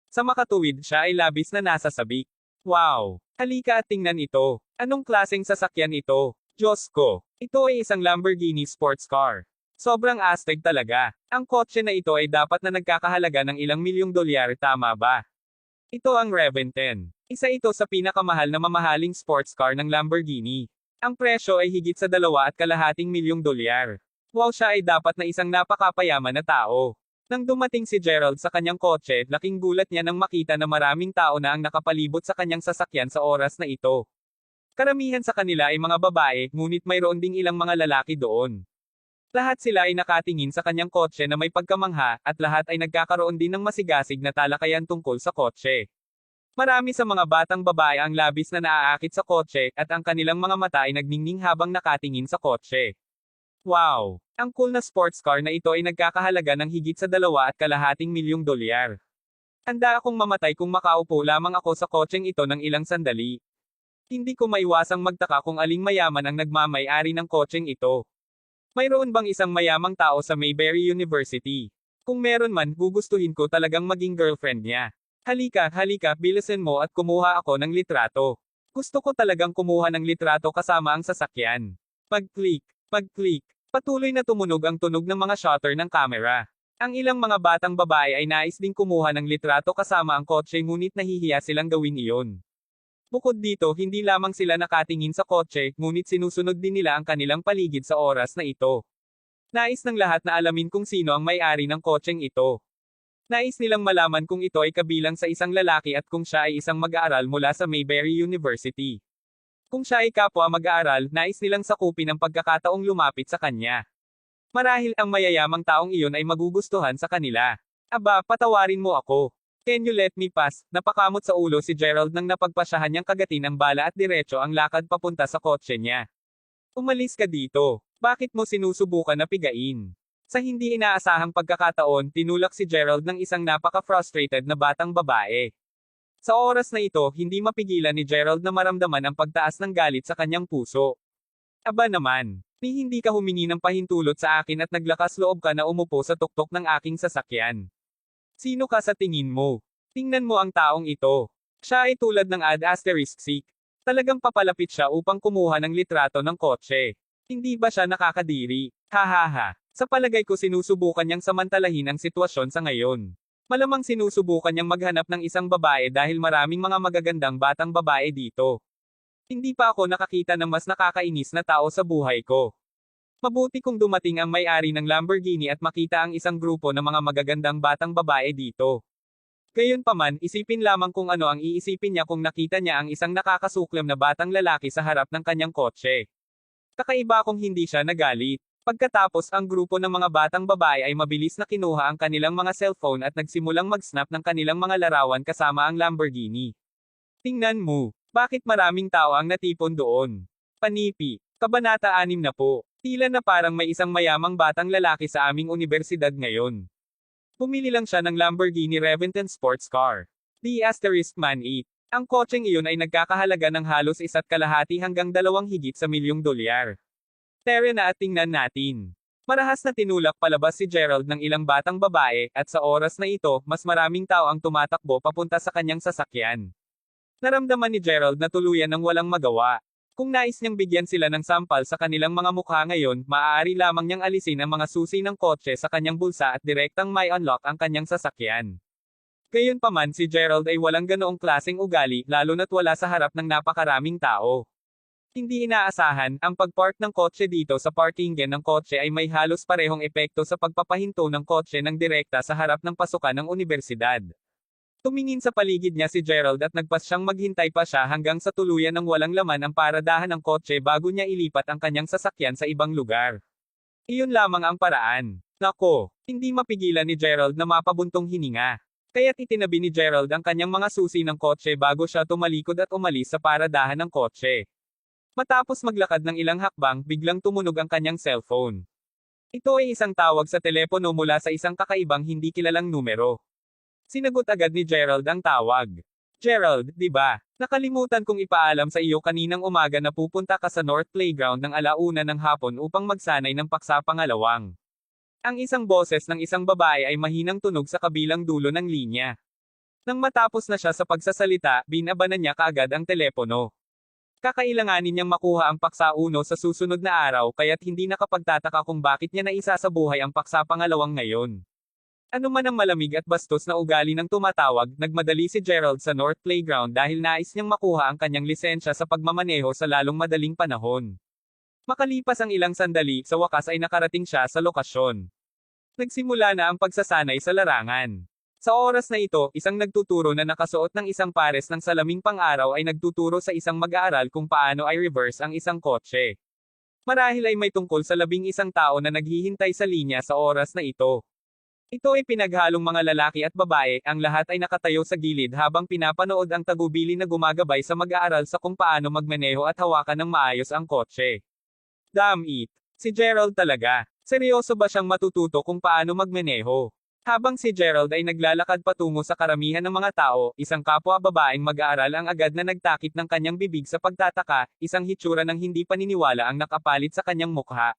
Sa makatuwid, siya ay labis na nasasabik. "Wow! Halika at tingnan ito. Anong klaseng sasakyan ito? Diyos ko! Ito ay isang Lamborghini sports car. Sobrang astig talaga. Ang kotse na ito ay dapat na nagkakahalaga ng ilang milyong dolyar, tama ba? Ito ang Raven 10. Isa ito sa pinakamahal na mamahaling sports car ng Lamborghini. Ang presyo ay higit sa 2.5 milyong dolyar. Wow, siya ay dapat na isang napakapayaman na tao." Nang dumating si Gerald sa kanyang kotse, laking gulat niya nang makita na maraming tao na ang nakapalibot sa kanyang sasakyan sa oras na ito. Karamihan sa kanila ay mga babae, ngunit mayroon ding ilang mga lalaki doon. Lahat sila ay nakatingin sa kanyang kotse na may pagkamangha, at lahat ay nagkakaroon din ng masigasig na talakayan tungkol sa kotse. Marami sa mga batang babae ang labis na naaakit sa kotse, at ang kanilang mga mata ay nagningning habang nakatingin sa kotse. Wow! Ang cool na sports car na ito ay nagkakahalaga ng higit sa 2.5 milyong dolyar. Handa akong mamatay kung makaupo lamang ako sa kotseng ito ng ilang sandali. Hindi ko maiwasang magtaka kung aling mayaman ang nagmamay-ari ng kotseng ito. Mayroon bang isang mayamang tao sa Mayberry University? Kung meron man, gugustuhin ko talagang maging girlfriend niya. Halika, bilisan mo at kumuha ako ng litrato. Gusto ko talagang kumuha ng litrato kasama ang sasakyan. Pag-click. Patuloy na tumunog ang tunog ng mga shutter ng kamera. Ang ilang mga batang babae ay nais ding kumuha ng litrato kasama ang kotse, ngunit nahihiya silang gawin iyon. Bukod dito, hindi lamang sila nakatingin sa kotse, ngunit sinusunod din nila ang kanilang paligid sa oras na ito. Nais ng lahat na alamin kung sino ang may-ari ng kotseng ito. Nais nilang malaman kung ito ay kabilang sa isang lalaki at kung siya ay isang mag-aaral mula sa Mayberry University. Kung siya ay kapwa mag-aaral, nais nilang sakupin ang pagkakataong lumapit sa kanya. Marahil ang mayayamang taong iyon ay magugustuhan sa kanila. "Aba, patawarin mo ako. Can you let me pass?" Napakamot sa ulo si Gerald nang napagpasyahan niyang kagatin ang bala at diretso ang lakad papunta sa kotse niya. "Umalis ka dito. Bakit mo sinusubukan na pigain?" Sa hindi inaasahang pagkakataon, tinulak si Gerald ng isang napaka-frustrated na batang babae. Sa oras na ito, hindi mapigilan ni Gerald na maramdaman ang pagtaas ng galit sa kanyang puso. "Aba naman, hindi ka humingi ng pahintulot sa akin at naglakas loob ka na umupo sa tuktok ng aking sasakyan. Sino ka sa tingin mo? Tingnan mo ang taong ito. Siya ay tulad ng ***. Talagang papalapit siya upang kumuha ng litrato ng kotse. Hindi ba siya nakakadiri? Hahaha. Sa palagay ko sinusubukan niyang samantalahin ang sitwasyon sa ngayon. Malamang sinusubukan niyang maghanap ng isang babae dahil maraming mga magagandang batang babae dito. Hindi pa ako nakakita ng mas nakakainis na tao sa buhay ko. Mabuti kung dumating ang may-ari ng Lamborghini at makita ang isang grupo ng mga magagandang batang babae dito. Gayunpaman, isipin lamang kung ano ang iisipin niya kung nakita niya ang isang nakakasuklam na batang lalaki sa harap ng kanyang kotse. Kakaiba kung hindi siya nagalit. Pagkatapos ang grupo ng mga batang babae ay mabilis na kinuha ang kanilang mga cellphone at nagsimulang mag-snap ng kanilang mga larawan kasama ang Lamborghini. Tingnan mo, bakit maraming tao ang natipon doon? Panipi, Kabanata 6 na po. Tila na parang may isang mayamang batang lalaki sa aming universidad ngayon. Pumili lang siya ng Lamborghini Reventon sports car. *Man 8. Ang kotseng iyon ay nagkakahalaga ng halos 1.5 hanggang 2 higit sa milyong dolyar. Tara na at tingnan natin. Marahas na tinulak palabas si Gerald ng ilang batang babae, at sa oras na ito, mas maraming tao ang tumatakbo papunta sa kanyang sasakyan. Naramdaman ni Gerald na tuluyan ng walang magawa. Kung nais niyang bigyan sila ng sampal sa kanilang mga mukha ngayon, maaari lamang niyang alisin ang mga susi ng kotse sa kanyang bulsa at direktang may unlock ang kanyang sasakyan. Gayunpaman si Gerald ay walang ganoong klaseng ugali, lalo na't wala sa harap ng napakaraming tao. Hindi inaasahan, ang pagpark ng kotse dito sa parkingen ng kotse ay may halos parehong epekto sa pagpapahinto ng kotse ng direkta sa harap ng pasukan ng universidad. Tumingin sa paligid niya si Gerald at nagpasyang maghintay pa siya hanggang sa tuluyan ng walang laman ang paradahan ng kotse bago niya ilipat ang kanyang sasakyan sa ibang lugar. Iyon lamang ang paraan. Nako, hindi mapigilan ni Gerald na mapabuntong hininga. Kaya't itinabi ni Gerald ang kanyang mga susi ng kotse bago siya tumalikod at umalis sa paradahan ng kotse. Matapos maglakad ng ilang hakbang, biglang tumunog ang kanyang cellphone. Ito ay isang tawag sa telepono mula sa isang kakaibang hindi kilalang numero. Sinagot agad ni Gerald ang tawag. Gerald, di ba? Nakalimutan kong ipaalam sa iyo kaninang umaga na pupunta ka sa North Playground ng 1:00 ng hapon upang magsanay ng paksa pangalawang. Ang isang boses ng isang babae ay mahinang tunog sa kabilang dulo ng linya. Nang matapos na siya sa pagsasalita, binabanan niya kaagad ang telepono. Kakailanganin niyang makuha ang paksa 1 sa susunod na araw kaya't hindi nakapagtataka kung bakit niya naisasabuhay ang paksa pangalawang ngayon. Ano man ang malamig at bastos na ugali ng tumatawag, nagmadali si Gerald sa North Playground dahil nais niyang makuha ang kanyang lisensya sa pagmamaneho sa lalong madaling panahon. Makalipas ang ilang sandali, sa wakas ay nakarating siya sa lokasyon. Nagsimula na ang pagsasanay sa larangan. Sa oras na ito, isang nagtuturo na nakasuot ng isang pares ng salaming pang-araw ay nagtuturo sa isang mag-aaral kung paano ay reverse ang isang kotse. Marahil ay may tungkol sa 11 tao na naghihintay sa linya sa oras na ito. Ito ay pinaghalong mga lalaki at babae, ang lahat ay nakatayo sa gilid habang pinapanood ang tagubili na gumagabay sa mag-aaral sa kung paano magmaneho at hawakan ng maayos ang kotse. Damn it! Si Gerald talaga. Seryoso ba siyang matututo kung paano magmaneho? Habang si Gerald ay naglalakad patungo sa karamihan ng mga tao, isang kapwa babaeng mag-aaral ang agad na nagtakip ng kanyang bibig sa pagtataka, isang hitsura ng hindi paniniwala ang nakapalit sa kanyang mukha.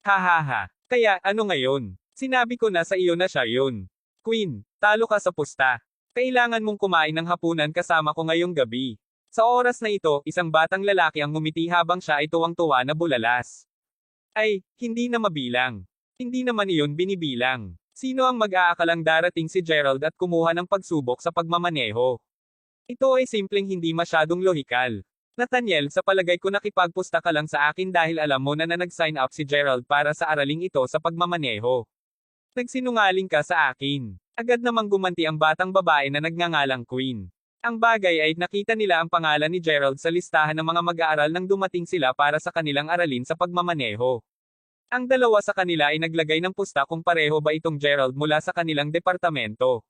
Hahaha. Kaya, ano ngayon? Sinabi ko na sa iyo na siya yun. Queen, talo ka sa pusta. Kailangan mong kumain ng hapunan kasama ko ngayong gabi. Sa oras na ito, isang batang lalaki ang ngumiti habang siya ay tuwang-tuwa na bulalas. Ay, hindi na mabilang. Hindi naman iyon binibilang. Sino ang mag-aakalang darating si Gerald at kumuha ng pagsubok sa pagmamaneho? Ito ay simpleng hindi masyadong lohikal. Nathaniel, sa palagay ko nakipagpusta ka lang sa akin dahil alam mo na nag-sign up si Gerald para sa araling ito sa pagmamaneho. Nagsinungaling ka sa akin. Agad namang gumanti ang batang babae na nagngangalang Queen. Ang bagay ay nakita nila ang pangalan ni Gerald sa listahan ng mga mag-aaral nang dumating sila para sa kanilang aralin sa pagmamaneho. Ang dalawa sa kanila ay naglagay ng pusta kung pareho ba itong Gerald mula sa kanilang departamento.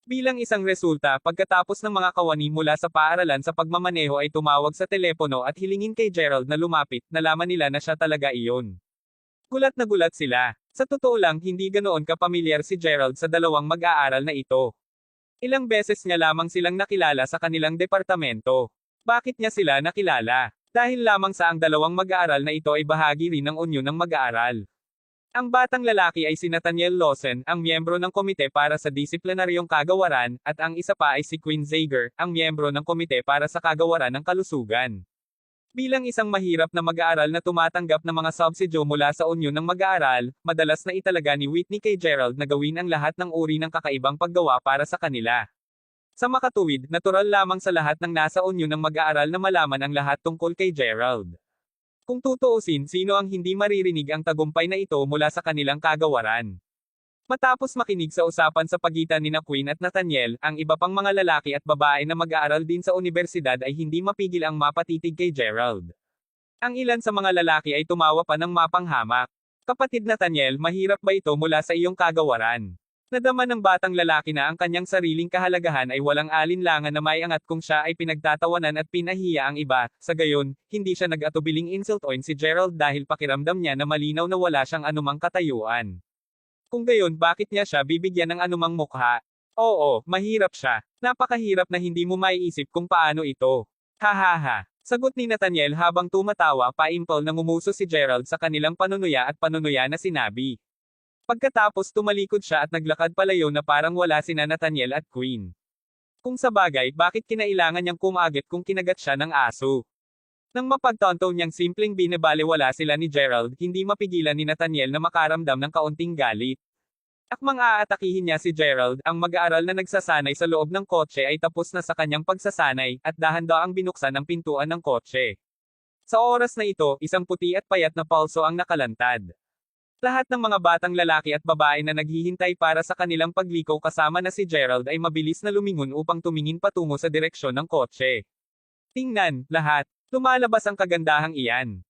Bilang isang resulta, pagkatapos ng mga kawani mula sa paaralan sa pagmamaneho ay tumawag sa telepono at hilingin kay Gerald na lumapit, nalaman nila na siya talaga iyon. Gulat na gulat sila. Sa totoo lang, hindi ganoon kapamilyar si Gerald sa dalawang mag-aaral na ito. Ilang beses niya lamang silang nakilala sa kanilang departamento. Bakit niya sila nakilala? Dahil lamang sa ang dalawang mag-aaral na ito ay bahagi rin ng unyon ng mag-aaral. Ang batang lalaki ay si Nathaniel Lawson, ang miyembro ng komite para sa disiplinaryong kagawaran, at ang isa pa ay si Queen Zager, ang miyembro ng komite para sa kagawaran ng kalusugan. Bilang isang mahirap na mag-aaral na tumatanggap ng mga subsidyo mula sa Union ng Mag-aaral, madalas na italaga ni Whitney kay Gerald na gawin ang lahat ng uri ng kakaibang paggawa para sa kanila. Sa makatuwid, natural lamang sa lahat ng nasa Union ng Mag-aaral na malaman ang lahat tungkol kay Gerald. Kung tutuusin, sino ang hindi maririnig ang tagumpay na ito mula sa kanilang kagawaran? Matapos makinig sa usapan sa pagitan ni Queen at Nathaniel, ang iba pang mga lalaki at babae na mag-aaral din sa universidad ay hindi mapigil ang mapatitig kay Gerald. Ang ilan sa mga lalaki ay tumawa pa ng mapanghamak. Kapatid Nathaniel, mahirap ba ito mula sa iyong kagawaran? Nadama ng batang lalaki na ang kanyang sariling kahalagahan ay walang alinlangan na maiangat kung siya ay pinagtatawanan at pinahiya ang iba, sa gayon, hindi siya nag-atubiling insultoin si Gerald dahil pakiramdam niya na malinaw na wala siyang anumang katayuan. Kung gayon, bakit niya siya bibigyan ng anumang mukha? Oo, mahirap siya. Napakahirap na hindi mo maiisip kung paano ito. Hahaha. Sagot ni Nathaniel habang tumatawa paimpal na ngumuso si Gerald sa kanilang panunuya at panunuya na sinabi. Pagkatapos tumalikod siya at naglakad palayo na parang wala sina Nathaniel at Queen. Kung sa bagay, bakit kinailangan niyang kumagit kung kinagat siya ng aso? Nang mapagtanto niyang simpleng binabalewala sila ni Gerald, hindi mapigilan ni Nathaniel na makaramdam ng kaunting galit. Akmang aatakihin niya si Gerald, ang mag-aaral na nagsasanay sa loob ng kotse ay tapos na sa kanyang pagsasanay, at dahan-daang binuksan ang pintuan ng kotse. Sa oras na ito, isang puti at payat na palso ang nakalantad. Lahat ng mga batang lalaki at babae na naghihintay para sa kanilang pagliko kasama na si Gerald ay mabilis na lumingon upang tumingin patungo sa direksyon ng kotse. Tingnan, lahat. Lumalabas ang kagandahang iyan.